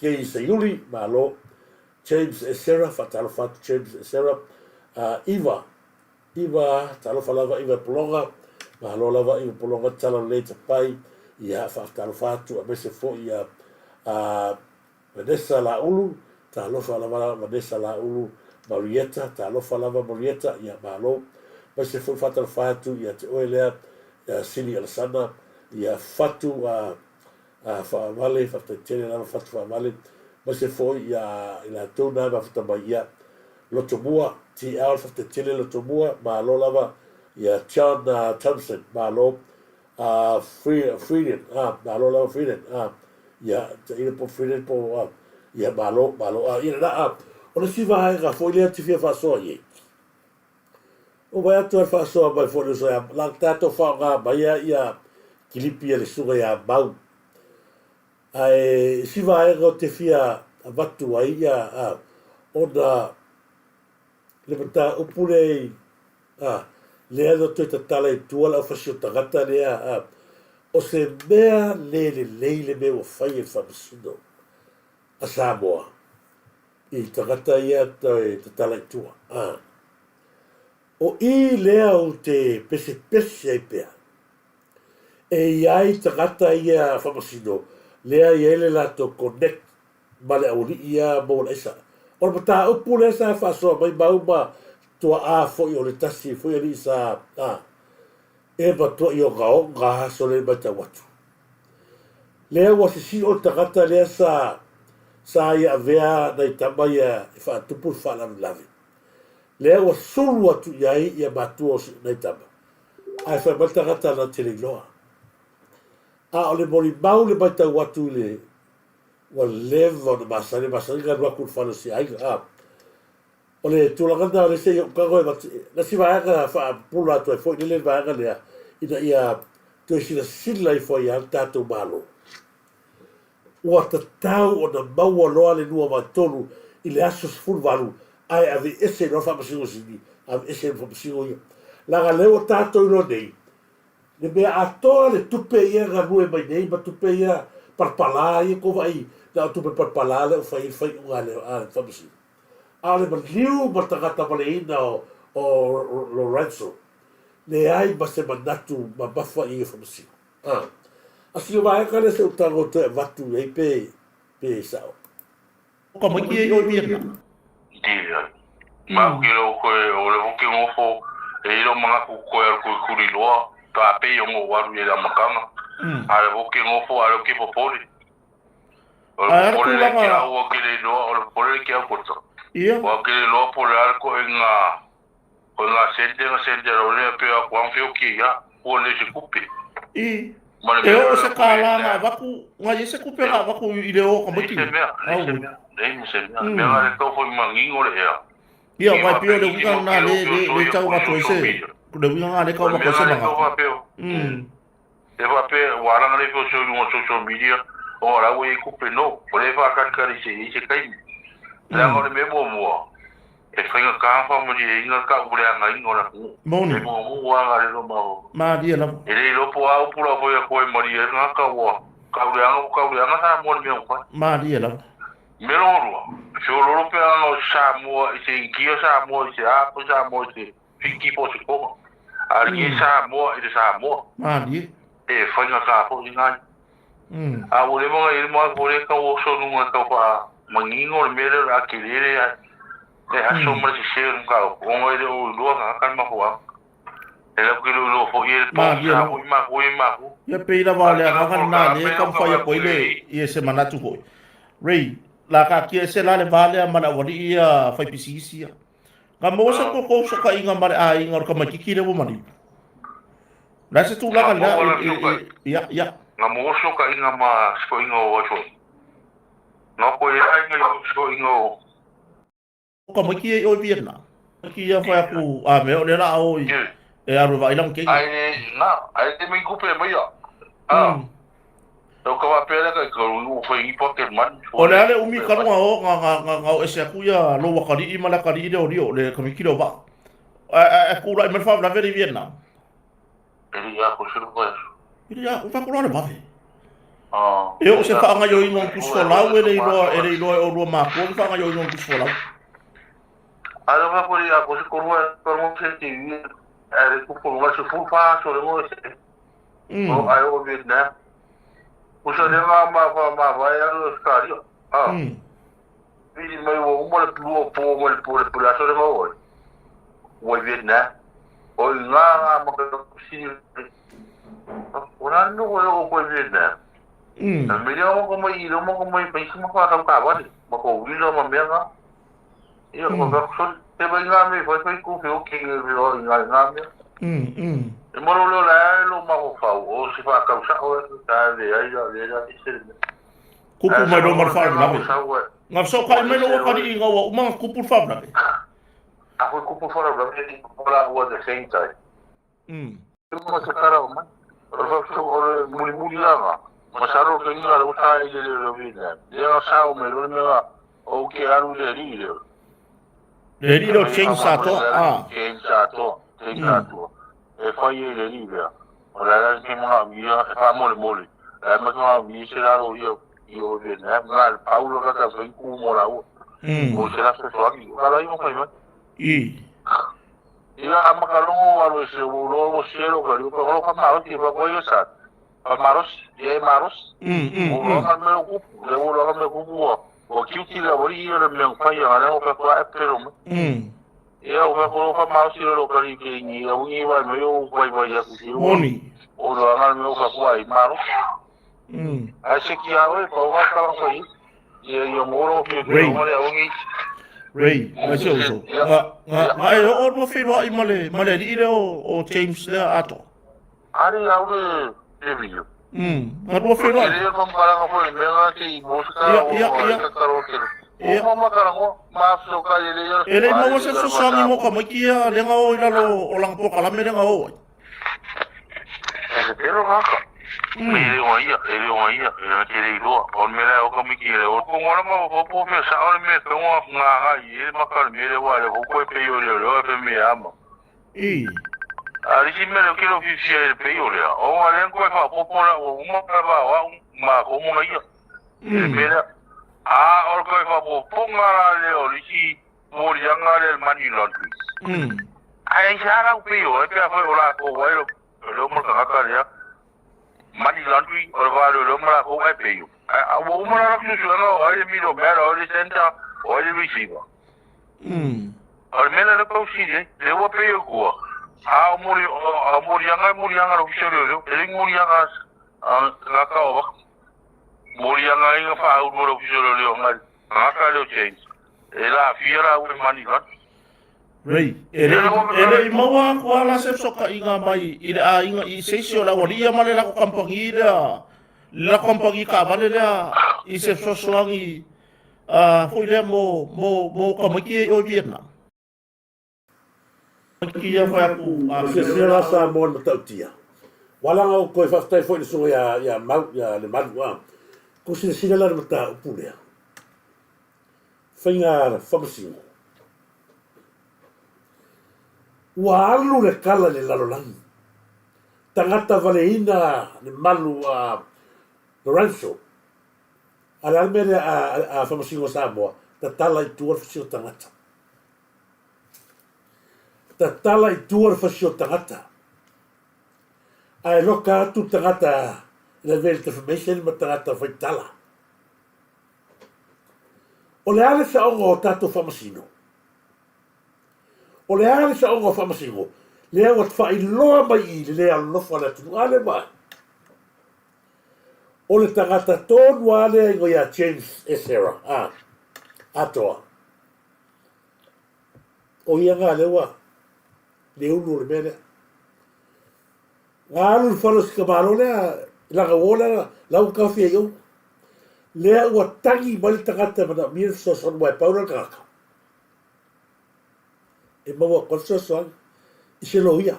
kei se yuli, ma lo, James e Sarah, fa talo fatu James e Sarah, Eva, talo fa lava Eva Polonga, ma lo lava Eva Polonga, tala li lei te pai, ia faatalo fatu a mese fo'i ia Vanessa Laulu talofa lava Vanessa Laulu Marietta talofa lava Marietta ia malo mese fo'i faatalo fatu ia te oe lea Sili Alasana ia fatu fa'amale fa'atatele lava fatu fa'amale mese fo'i ia i latou na mafutamai ia lotomua TL fa'atatele lotomua malo lava ia John Thompson malo Freedom, malo lava Freedom, ia te ina po Freedom po, ia malo, ina na, ona si vai ga foi lea tifia fasoa ye. O vai atu al fasoa mai fo so ya, la tato fa ga mai ia kilipi le suga ya bau. Ai si vai ga te fia avatu ai ia ona le bata upule lea no te tala I tua la fasio tagata lea o se mea le mea o fai e whamasino a Samoa I tagata ia te tala I tua o I lea o te pese ai pea e iai tagata ia whamasino lea I ele la to connect male auri ia mo la isa o le pata upu lea sa whasoa mai mauma tua foi o le tasi foi ali sa e ba to yo ga so le ba watu le wa si o tagata le sa ia vea dai tamba ia fa tupu fa la lave le wa sulu atu ia ba tu o dai tamba ai fa ba tagata na tele loa o le mori bau le ba watu le wa levo de masane ga wa ku fa no si ai o le tulaganda o le se o kagoe na si vaega fa pula to foi le vaega le ina ia to si la sila I foi al tato malo o tau o na maua loa le nua matolu I le aso ful valu ai ave ese no fa masingo sini ave ese no fa masingo ia la galeo tato I lo nei le mea atoa le tupe ia ga rue mai nei ma tupe ia parpala ia ko vai na tupe parpala le fai unga le fa masingo ale ma liu ma tagata maleina o Lorenzo le ai ma se manatu ma bafa I famasi Asio vai ka le se utango te vatu ei pe sao. Ko mo ki o Vietnam. Dia. Ma ki lo ko o le hoki ngofo e lo mga ku ko kuri loa ta pe yo mo waru e la makanga. Ale hoki ngofo ale ki popoli. O popoli le ki au ki le loa o popoli ki au koto. Ia. O ki le loa po le arko e nga sente o le pe a kwang fio ki ya o le se kupi. I. E o se kalanga vaku nga se kupi la vaku i le o kamiki. Nei se me ngare to fo mangingo le ya. Ia mai pio le unga na le tau watu ese. Le unga le kau mako se manga. E va pe wala le fo social media o la we kupe no. O le va kankari se kai. La ngore me mo. E whainga kāwha mo ni inga ka ure anga ingo na ku. Moni. E mo wanga le no mau. Ma dia la. E le lopo au pula po ya koe mari e nga ka wa. Ka ure anga sa mo ni me ko. Ma dia la. Melorua. Se o loro pe anga Samoa, se inkia Samoa, se apo Samoa, se fiki po se koma. Ari Samoa, e Samoa. Mandi. E whainga ka po inga. A ule mga ilma kore ka o so nunga ka pa mangingo le mele a kilere e aso mo se se nunga o ngo ele o lua ka kalma hoa. Ele ko lo fo ye po ma. Ya pe la vale a na le ka fa ya poile e se manatu ho. Ray la ka kia se la le vale a mana wari ia fai pisisia. Ka mo sa ko so ka inga mare a inga ka makiki le wo mani. La se tu la ka la ya. Nga mo so ka inga ma so inga o so. No ko ia inga so inga o. Ka makiki o Vietnam. Ki ia fa ku a me o le la o e aru vai lang ke. Ai te me kupe mai ya. Eu ka wa pele ka ko foi pocket man. O le ale umi ka o nga ese ku ya lo wa kali i mala kali de o le ka mi kilo ba. A ku la me fa na veri Vietnam. Ele ya ko suru ko. Ele ya fa ko la ba. Eu se fa nga yo ingo ku so la we le lo o lo ma ko fa nga yo ingo ku so la. Ala va ko ya ko ko mo se ti ele ku ko wa se fu fa so le mo se. O ai o Vietnam. Usa de ma vai a los cario. Vidi mai o mo le pluo po mo le por aso de mo. O Vietnam. O nga ma ko si. Ora no o ko Vietnam. Me dio como y lo mo como país mo ka ka ba. Mo ko wi lo ma me nga. Yo ko ka so te ba nga me foi ku fio que lo nga me. E moro lo la lo ma o fa o se fa causa o ta de ai ya ise. Kupu mai do mar fa na. Nga so ka me lo ka di nga o ma kupu fa na. A foi kupu fa na ni la o the same time. Mo se cara o ma. Ro fa o muli la. Ma sa ro que nga lo sa ile lo vida. Ya sa o me lo me va o que aru de ri. Le ri lo change to e fai le libera o la che ma mia fa mole ma no mi se la ro io Vietnam ma Paulo ka fa ku mo la o se la se so aquí para io fai ma io ama ka lo lo se lo se lo ka lo ka ma ti fa ko io sa maros o ka me ku le o ka me ku o ki ti la bori io me fai ala o ka fa pero eu vou colocar mais o local que ni eu ia vai meu vai já Moni. O local meu vai maro. Acho que a oi para o cara foi. E eu moro que eu moro aí. Ray, mas eu sou. Ai o no filo ai male ile o James le ato. Ari au de vídeo. Mas no filo. Ele compara com o meu que música o karaoke. Ele mo se so sangi mo ka makia le nga o ila lo lang po kala me nga o. Pero haka. Ele o ia, ele lo, on me la o ka makia o ko ngora mo po me sa o me ko nga ele ma ka me le wa le ko pe yo le pe me ama. Ari si me lo quiero oficial pe yo le. O ale ko fa po la o ma ba ma ko mo ia. Mira o ko fa po ponga le o lisi mo yanga le mani lo. Ai sara u pe yo e pe fa o la ko wa lo mo ka ka ya. mani landui o vale lo mara ko ai pe a wo mara ku su no ai mi no mera o senta o ai receiver o mena le ko si le wo pe ko a muri anga ro kisho lo e muri anga la ka o muri anga inga fa u ro kisho lo ngal aka lo change e la fiera u mani landui Rei, ele mawa ko ala se soka inga mai ida a inga I se sio la walia male la ko kampangi la kampangi ka vale la I se so soangi foi le mo kamaki o Vietnam. Ki ya fa ku se se la sa mo na tautia. Wala nga ko fa stai foi so ya mau ya le mau wa. Ko se la mata upulea. Fainga famasingo. Ua alu le kala le lalolani. Tangata valeina le malu a Lorenzo. Ala mele a famasingo Samoa. Ta tala I tua fasio tangata. Ta tala I tua fasio tangata. Ai loka atu tangata le vele information ma tangata fai tala. O le ale sa ongo o tato famasino. O le ale sa ongo famasingo, le au at fai loa mai I le alofa le tunu ale mai. O le tangata tonu ale ingo ia James Esera, atoa. O ia ngā lewa, le unu le mene. Ngā alu le whalo si kamaro lea, langa wola, lau kawhi e iau. Lea ua tangi mai le tangata mana mire so son mai paura kaka. E maua konsa soan, I se loia.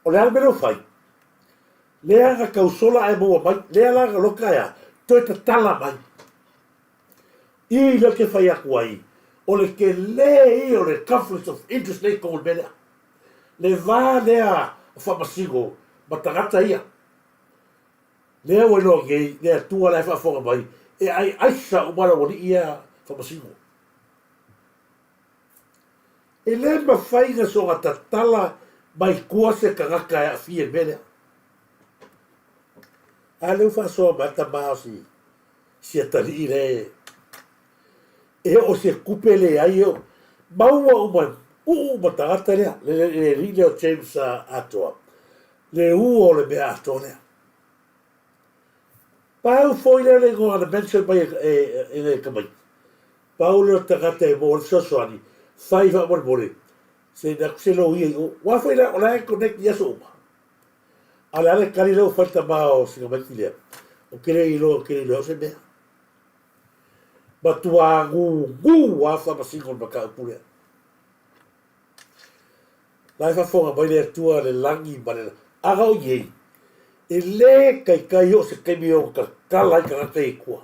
O lea mero fai. Lea nga kausola e maua mai, lea langa loka ea, toi ta tala mai. I le ke fai aku ai, o le ke le o le conflict of interest nei kongol melea. Le vā lea whamasigo, ma tangata ia. Lea weno ngei, lea tua lai whafonga mai, e ai aisa umara wani ia whamasigo. E le mawhainga so ngā tatala mai kua se kangaka e a fie mele. A leu whasoa mata maa si atari I le. E o se kupele ai o. Maua uman, matangata lea. Le rile o James atoa. Le ua o le mea atoa lea. Pau foi le ngoa na mention mai e le kamai. Pau le tangata e mo le sosoani. Fai fa mole se da se lo ia wa foi la ola connect ya so ala le cari lo falta ma o se come ti o che lo se be ma tu a gu wa fa ma single ba ka pure la fa fo ba le tu le langi ba le aga o ye e le kai o se kai o ka la ka te ku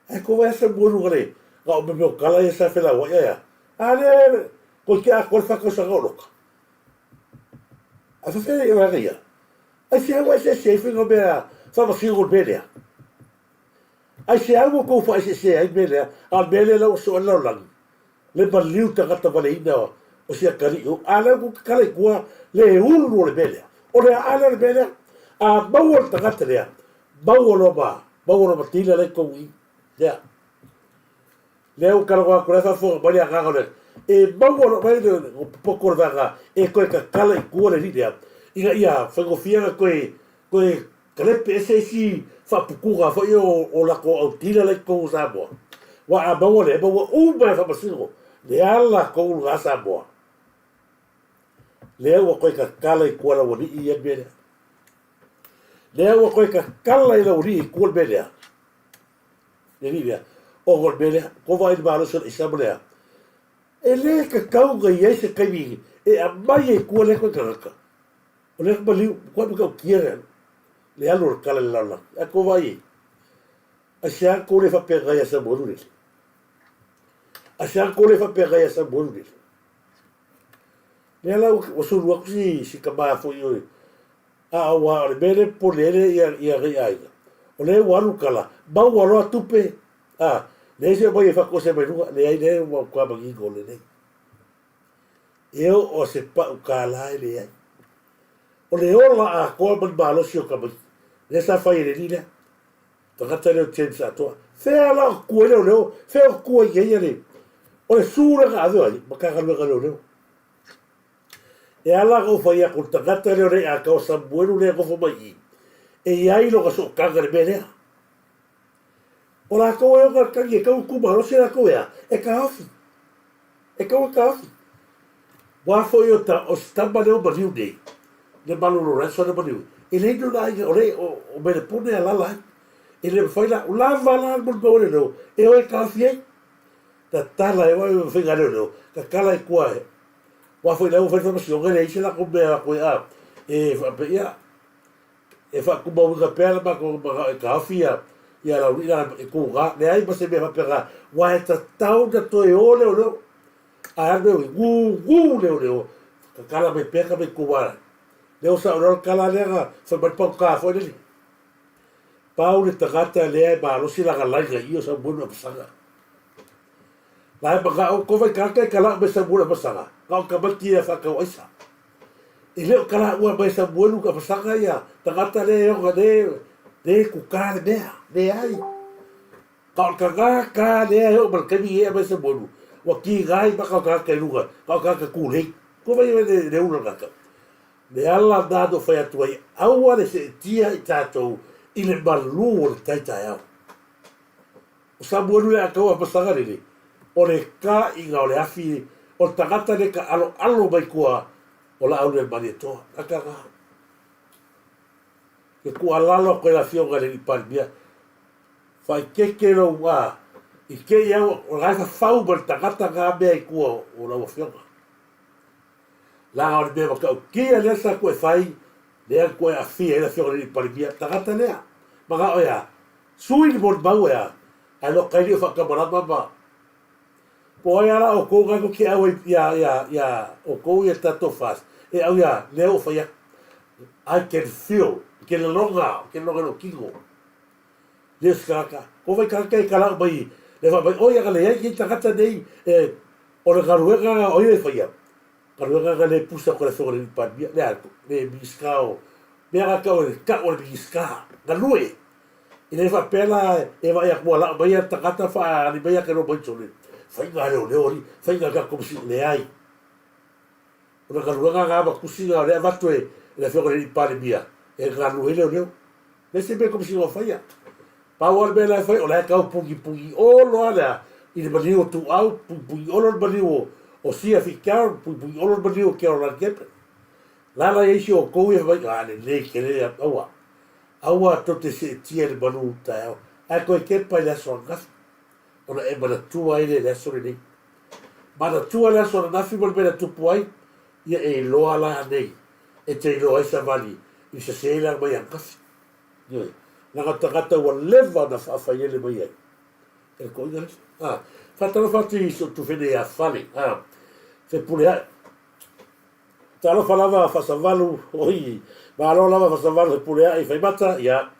e ko va se buru gre ga o me ka la esa fe la wa ya ale ko ke a ko fa ko sa goloka a fa fe e va ria a se wa se fe no bea fa ma figo belea a se algo ko fa se ai belea a belea lo so lo lan le baliu ta gata valeina o se kari o ala ko kala ko le uru le belea o le ala le belea a bawo ta gata le bawo lo ba tila le ko wi ya leo karawa ko fa fo bali aga le e bawo vai de poco daga e ko ka kala I ko le idea ia fa go fia ko krepe ese si fa pukuga fa o la ko autila le ko Samoa wa a bawo le bawo u ba fa pasiro le ala ko ga Samoa leo ko ka kala ko la woni I bele leo ko ka kala I la woni ko bele le via o gol bele ko vai ba lo so Isabela e le ka kauga I ese kai e a mai e ko le ko ka o le bali ko ko kiere le alo kala la a ko vai a sia ko le fa pega ya sa bolu a sia ko le fa pega ya sa bolu le ala o so lu si ka ba fo yo a wa le bele po le ia ai o le wa lu kala ba wa lo tupe le se vai fa ko se me le ai le mo kwa ba gi go le ne eu o se pa kala le ai o le ola a ko ba lo si o ka le sa fai le lile tagata le chen sa to fea la ku le fea ku ye le o le sura ga ado ai maka ga le e ala go fai a ku tagata le a ka sa bueno le go fo mai e ai lo ga so ka ga le bele o la ko e ga ka ye ka ku ma lo se la ko ya e ka afi e ka afi wa fo yo ta o sta ba le o ba liu de le balu lo reso le ba liu e le no la o me le pone ala la e le fai la va la mo go le no e o ka afi ta tala e wa fe ga no ka kala e kwa e wa fo le o fe fa si o le se la ko be a ko a e fa pe ya e fa ku ba ga pe la ba ko ka afi ya la ura e ko ga le ai ba se me fa pe ga wa e ta tau da to e o le o a me gu le ka kala me pe ka me ku wa le o sa ro kala le ga fa ba pa ka fo le Paul tagata le ba lo si la ga la ga io sa buona pasanga la ba ga o ko vai ka kala be sa buona pasanga ka ka ba ti fa ka wa isa ile kala wa ba sa buona ka pasanga ya tagata le o ga de ku ka de ai ka le o ba ka bi e ba sa buona wa ki gai ba ka luga ka ku le ko vai le uno ka le alla dado fa tu ai aua le se tia i tatou i le balu o le taitai au. O sa buonu le atou a pasanga lele, o le ka i ngā o le afi, o le tagata le ka alo mai kua o la au le mani atoa, a ka ngā. Ke kua lalo koe la fionga le ni parimia, fai keke lo ngā, i ke iau o ngai fa fau ma le tagata ngā mea i kua o la ua fionga. La o le mea makau, kia lea sa koe fai, lea koe a fia ila fionga le ni parimia, tagata lea. Maka o ya, sui ni mon bau ya, ai lo kai ni whakamarama ma. Po ai ala o kou ngai ko ke au ya, o kou ya tato fast. E au ya, leo whai I can feel, ke le longa no kingo. Leo skaka, ko vai kaka i kala mai, le wha o ya kale ya ki takata nei, o le karuega o ia whai ya. Karuega le pusa ko le whonga ni panbia, le biskao, mea ka o le ka o le biska, galue. Ina fa pela e va ya ko la vai takata fa ni vai ka no boncho le. Fai ga leo ri, fai ga ka como si le ai. Ona ka luanga ga ba kusina le va toe le fo ni pa bia. E ga lu leo. Le se be como si lo fai. Pa wal be la fai o la ka pungi o lo ala. I le bali o tu au pungi o lo bali o sia ficar pungi o lo bali o ke o la kepe. La la isi o ko e vai ga le ke le awa. Aua to te se tia le manu tau. A koe ke pai la so ngaf. Ona e mana tua ai le so ni. Mana tua la so na fi mo bela tupu ai. Ia e loa la nei. E te loa sa vali. I se se la mai ngaf. Ia. Na gata wa leva na fa ele mai ai. E ko ia. Fatalo fati so tu fene a fale. Se pule talo falava fa savalu oi. Ma lo lava fa savale pulea i fai mata ia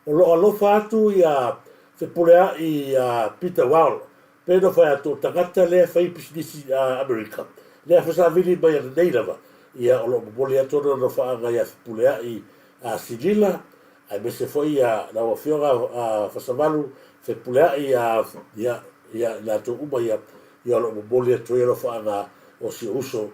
o lo fatu ia se pulea i Peter Wall pero fai atu tagata le fai pisnisi America le fa savili mai nei lava ia o lo bole atu no fa nga ia pulea i Silila ai me se foi ia la ofioga fa savalu se pulea ia la tu uma ia lo bole atu ia lo fa nga o si uso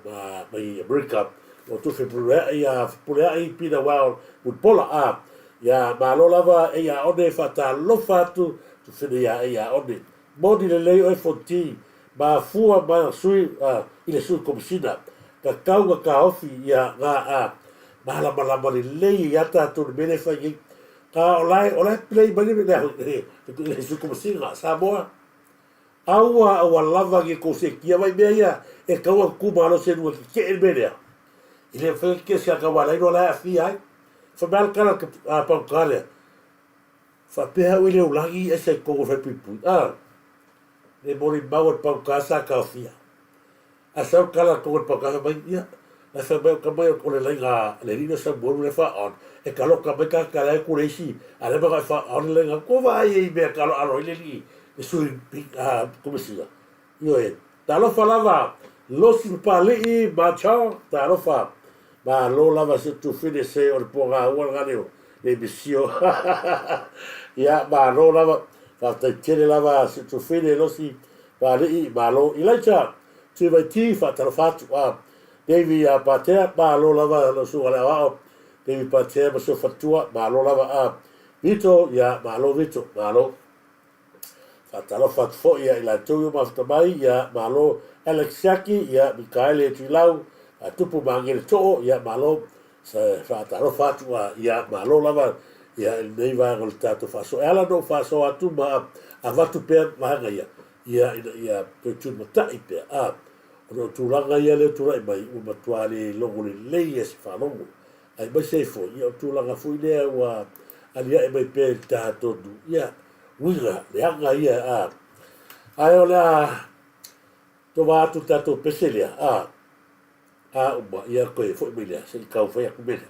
mai America o tu fe pulea i pina wao ut pola ya ma lo lava ia one fata lo fatu tu fe ia one modi le leo e fonti ba fua ba sui ile sui komsina ka kauga ka ofi ia ga mala le ia ta tu bene fa i ka olai play bani le sui komsina Samoa aua lava ki ko se kia vai bea e kaua kuma lo se no ke el bene il est fait que ça va aller dans la fille fa mal kala pa kala fa pe ha wile ulagi ese ko fa pipu le boli bawa pa casa ka fia asa kala ko pa casa ba ia la fa ba ka ba ko le lenga le rino sa bo le fa on e kalo ka ba ka la ku le si ale ba fa on le ko va i be kalo alo le li e su come si va io e talo falava lo si pali ba ciao talo fa ba lo lava se tu fine se o po ga o ga leo baby sio ia malo lava fa te tele lava se tu fine lo si pa le malo ilacha tu vai ti fa te fatu a devi a patea malo lava lo su ala va devi patea ma so fatua malo lava a vito ia malo vito malo fa te lo fatu fo ia ila tu ma sta mai ia malo Alexaki ia Mikaele Tilau a tupu mangere to ia malo se fa te lo fatu ia malo lava ia nei va ngol tato fa so ala no fa so atu ma a vatu pe mahanga ia pe tu mata ipe a no tu langa ia le tu rai mai u matuale longo le yes fa longo ai ba se fo ia tu langa fu ile wa alia e mai pe tato du ia wila le anga ia a ai ola to va tu tato peselia a uma ia ko fo milia se ka fo ia ku bele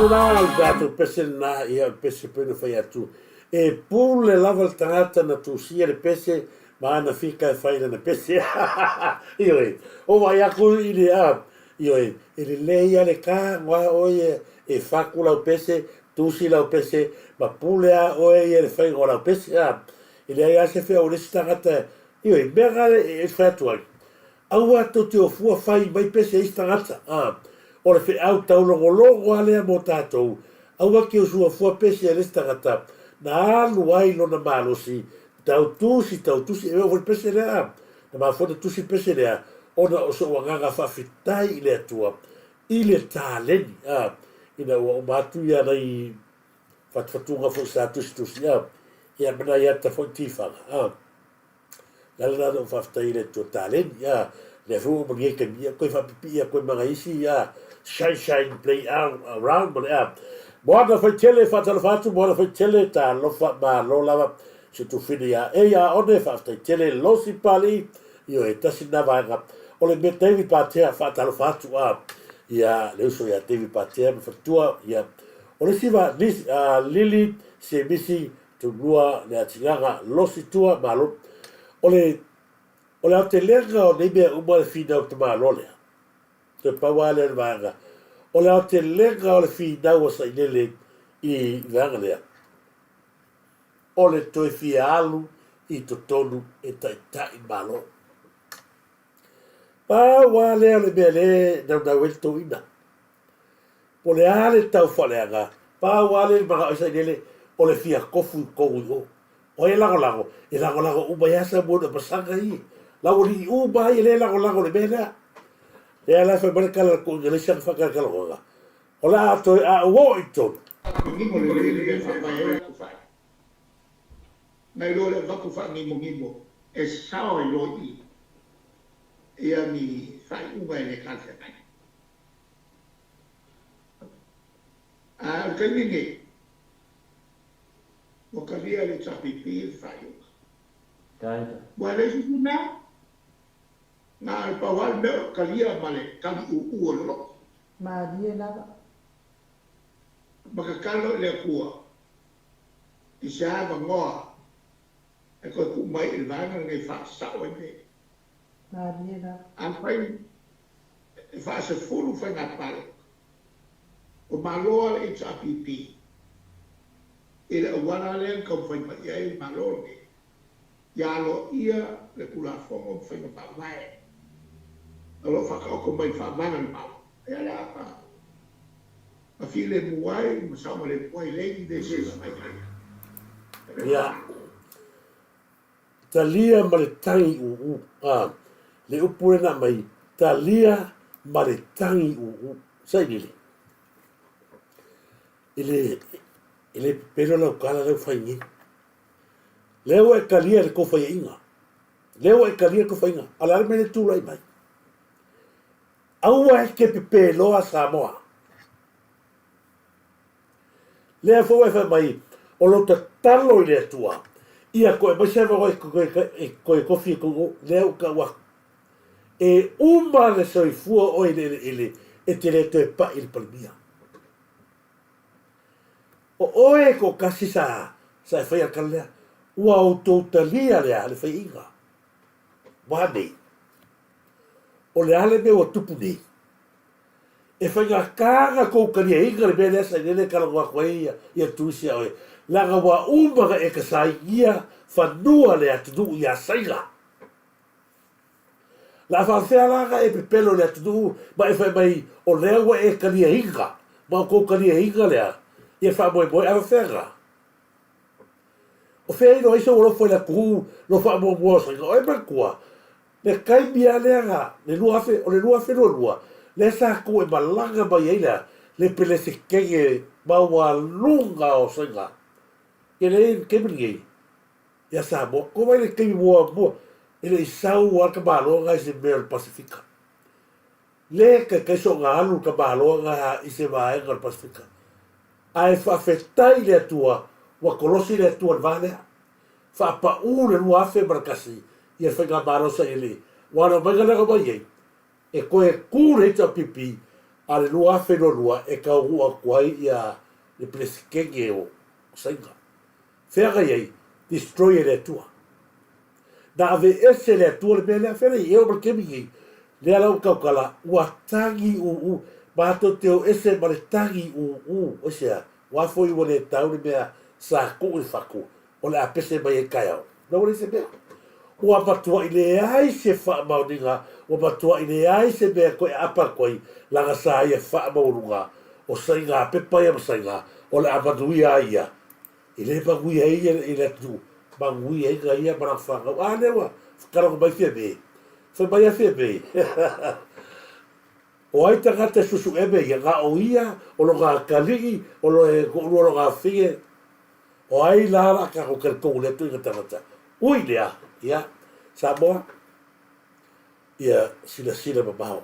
na al datu pese na ia pese pene fai atu. E pule lava le tangata na tu sia le pese ma ana fika e fai na pese. Ioi, o vai aku i le a. Ioi, e le leia le ka ngwa oie e faku lau pese, tusi lau pese, ma pule a oe e le fai ngwa lau pese a. I le aia se fea o le tangata. Ioi, mea e fai atu ai. Au atu te o fua fai mai pese e tangata. O le fe au taulongologo alea mo tātou. Au aki o sua fua pese e le tangata. Na alu ai lona malosi. Tau tusi, e o pese lea. Na mafona tusi pese lea. Ona o so wanganga whawhitai i le atua. I le tāleni. Ina o matu ia nei whatwhatunga fo sa tusi. Ia mana ia ta fo tifanga. Lala nana o whawhitai i le tua tāleni. Le fu mo ngie ke mia. Koe whapipia, koe mga isi. Shine, play around. Moana fai tele fatala fatu, moana fai tele ta lofa ma lo lava se tu fini ya. E ya one fai tele losi pali, io e tasi na vanga. O le me David Patea fatala fatu ia le uso ya David Patea me fatua ia. O le siva Lili se misi tu lua le atinganga losi tua ma lo. O le ate lenga o neime uma le fina o te ma lo lea. Te pawale le vanga. O le au te lega o le whinau o sa inele i vanga lea. O le toi fia alu i to tonu e tai malo. Pa wa lea le mea le nau el to ina. O le ale tau whaleanga. Pa wa le maga o sa inele o le fia kofu kongu o. O e lago. E lago umayasa muna pasanga i. Lago li umai le lago le mea lea. E ala fa marca ko le sa fa ka la. Ola to a wo ito. Ni mo le fa fa e ku fa. Na lo le va ku fa ni mo e sa o lo i. E a mi fa u ba le ka se pa. A ka ni o ka ria le chapipi fa yo. Kai. Wa le su na na pa wal me kalia male kan u lo ma dia lava baka kalo le kua i sa ba ngoa e ko ku mai il vanga ngai fa sa o me ma dia lava an pai e fa se fulu fa na pale o malo le HPP ele wana le ko fa mai ai malo le ya lo ia le kula fo fa na pa vai alo fa ko mai fa mana ma ya la a file muai mo sa mo le poi le de se mai Ya. Talia maletangi le upure na mai talia maletangi sai dile. Ele pero la kala le faingi. Leo e kalia le ko fainga. Leo e kalia ko fainga. Alarme le tu lai mai. Aua ke pepe loa Samoa. Lea fo e mai o lo talo i le tua. Ia koe mai se vai koe kofi ko leo ka wa. E uma le soifua o ele e te le te pa il palmia. O oe ko kasi sa fai akalea. Ua o totalia lea le fai inga. Wahane. O le ale me o tupu nei. E whai ngā kāga kou kania inga le mea sa nene karangoa koe ia Turisi oe. Langa wa umaga e ka sai ia whanua le atunu ia sainga. La whawhea langa e pepelo le atunu ma e whai mai o lewa e kania inga. Ma kou kania inga lea. Ia wha moe awa whenga. O whea ino iso uro fwoi la kuhu no wha moe sainga. O e makua. Le kai mia leanga, le lua fe lua. Le sa ko e malanga mai eila, le pele se kenge maua lunga o sainga. E le kemri ia sa mo, ko vai le kemi mua, ele isau al ka malonga i se mea Pasifika. Le ka so ngā alu ka malonga i se vaenga Pasifika. Ai whawhetai le atua, wa kolosi le atua nvalea. Whapa le lua afe marakasi, ia whainga marosa ele. Wana maiganaga mai ei. E koe kūre ita pipi, ale lua whenonua e ka ua kuai ia le plesikenge o sainga. Whega iei, destroy e le tua. Na ave ese le tua le mea whena i eo malkemi i le alau kaukala ua tangi u mato teo ese ma le tangi u osea wafo i wane tau le mea sa ku i whaku o le apese mai e kai au. Na wane se mea. Ua matua i le ai se wha mauninga, ua matua i le ai se mea koe apa koe langa sa ia wha maurunga o sainga pepa ia masainga o le amanuia ia. I le manguia ia i le tu, manguia inga ia marang whanga. Ah, lewa, whakaranga mai fia me. Whai mai a fia me. O ai tangata susu eme ia ngā o ia, o lo ngā kalii, o lo e kourua lo ngā whige. O ai lara ka ko kerkou le tu inga tangata. Ui lea, ia, Samoa, ia sila mamao.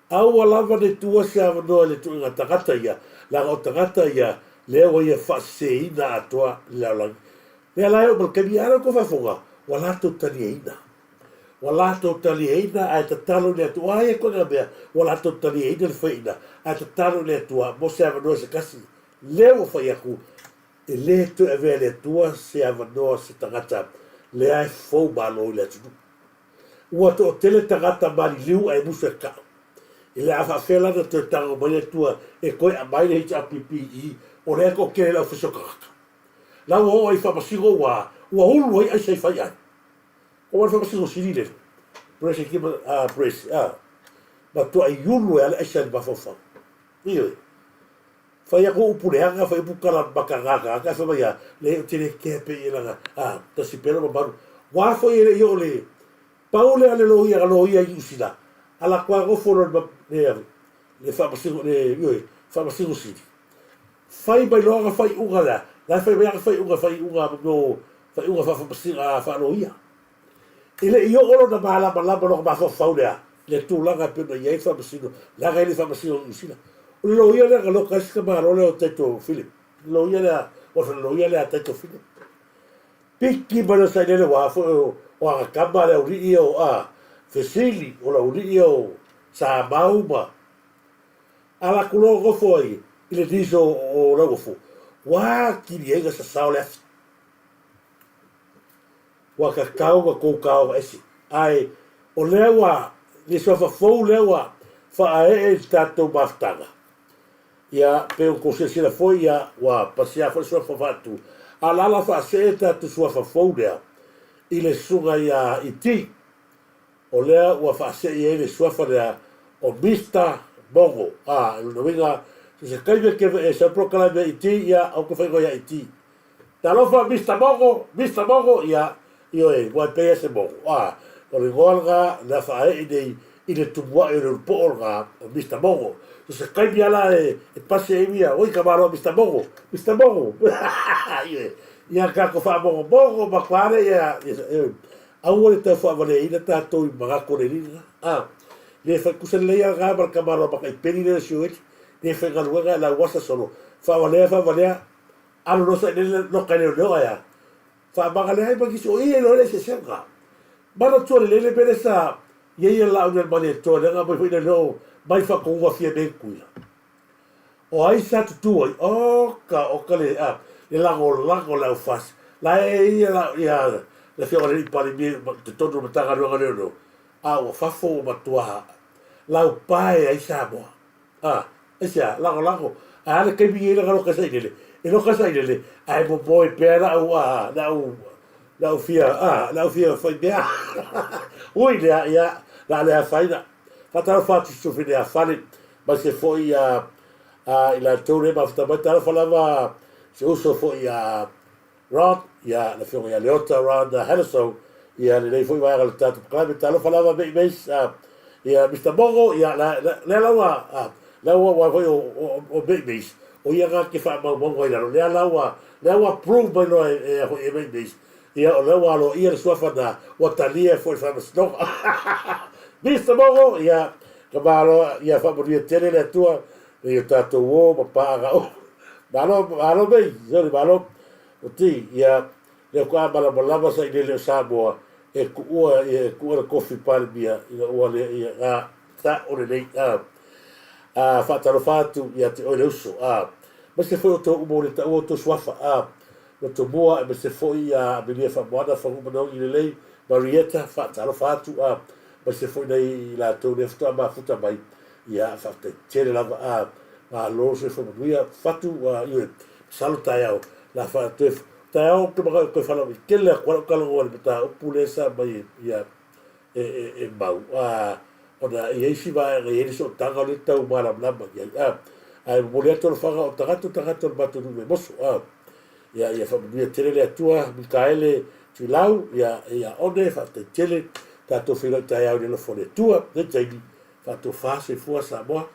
Au alava ne tua se avanoa le tu inga tangata ia, langa o tangata ia, leo ia whaseina atoa leo langi. Lea lai o malkemi ana ko whafonga, walato tani eina. Walato tali eina ai ta talo le atua ai ko nga mea walato tali eina le faina ai ta talo le atua mo se avanoa se kasi leo fai aku e le to e vea le atua se avanoa se tangata le ai fau malo le atu ua to o tele tangata mali liu ai musu e kao i le afa fela na to tango mai le atua e koe a mai le hita a PPE o le ako kere lau fisokaka lau o ai whamasigo ua ulu ai sei fai ai o wan fa pasigo siri le presi kima presi ma to ai yulu e ale aisa ni bafofa iyo fa ya ko upuleanga fa ipukala bakanga ka fa ya le tine kepe ila ta si pelo ma baru wa fo ile yo le paule ale lo ia usila ala kwa go foro le fa pasigo le yo fa pasigo siri fai bai loga fai ugala la fai unga no fai unga fa pasiga fa lo ia ile io olo na bala no ba fa faulea le tulaga pe na ia fa masino la ga ile fa masino usina lo ia le lo ka ska ma lo le teto Philip lo ia le teto Philip piki ba sa ile wa fo o a kamba le uri o fesili o la uri o sa mauma ala kulo go foi ile diso o lo go fo wa ki liega sa saule wa ka kau kau esi ai o lewa ni sofa fou lewa fa e tato baftanga ia pe ko se sila foi ia wa pasia fo sofa fatu ala la fa se tato sofa fou lea ile suga ia iti o lea wa fa se ile sofa lea o Mr. Bongo no venga se kai ke se proclama iti ia o ko fa ia iti talofa Mr. Bongo ia io wa PS bo o le golga la fa ide tumwa e le porga Mr. Bongo se kai biala e passe via oi camaro Mr. Bongo ia ka ko fa bongo ba kware ia au le te fa vale ida ta to i maga ko le le fa ku se le ia ga ba camaro ba kai peni le shuit le fa ga luega la wasa solo fa vale alo no se no kai le ya fa magale ai pagi so e lo le se senga mana tole le pele sa ye la un mane to le nga boy no mai fa ko wa fie ben kuila o ai sa tu oi o ka le le lago la fas la e la ya le fio le pali mi te todo me taga no o fa fo ma tua la pai ai sa mo esa lago le ke bi le ga ka sa ile e no ka sa ile ai mo boy pera la fia foi bea ui le la faina fatalo fatu su fine a fale ma se foi ila tore ma fata tala falava se uso foi rod la fio ya leota around the Haleso le foi vai al tatu clave talo falava base Mr. Bongo la wa foi o base o ia ga ke fa bongo le la prove by no e base ia o lewa lo ia sofa da o talia foi fa no Mr. Bongo ia kabalo ia fa por tele le tua e tato wo pa o balo be zori balo o ti ia le kwa bala sa ile le Samoa e ku coffee palmia ia o le ia ta o le whaatalo whātu ia te oile uso. Ma se foi o tō umore ta o tō swafa. No tō moa e me se foi a milia whamoana whangumanau i le lei. Marietta whaatalo whātu. Ma se foi nei la tō ne whatoa ma futa mai. Ia whate tere lava a lo se whamanuia whatu i e salo tai au. La whate tai au ke maka koe whanau i kele a kwana kalango ale mata upule sa mai ia e mau. Ona i eisi vai e eri so tanga le tau mara mlama ia ai mole ato whanga o tagato le matu nume moso ia whamanuia tere le atua Mikaele Tulau ia one whate tele tato whilau tai au le lofone tua ne taini whato whase fua Samoa.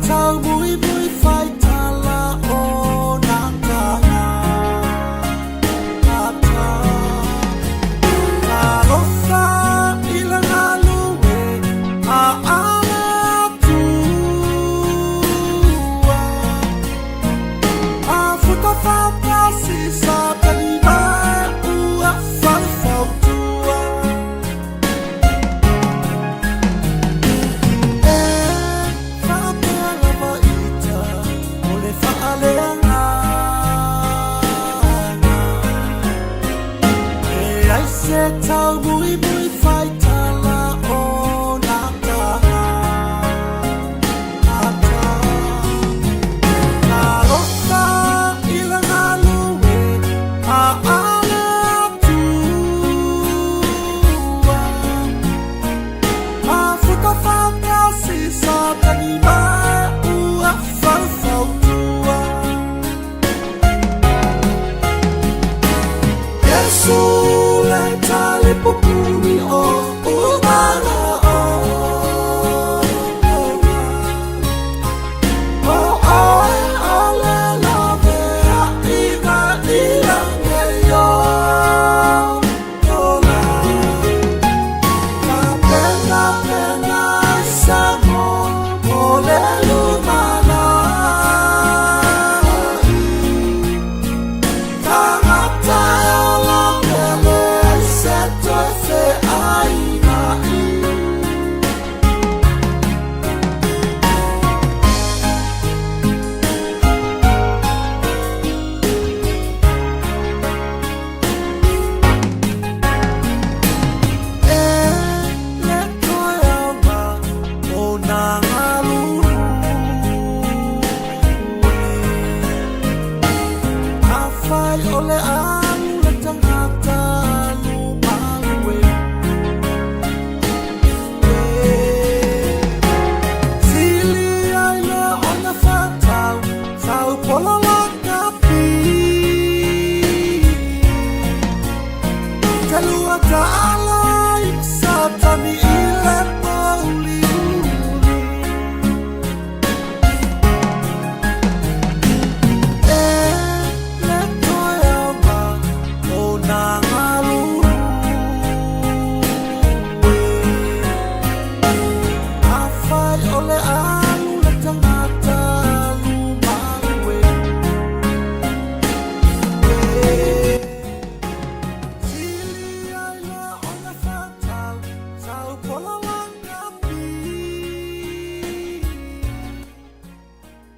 Tao bụi bụi phai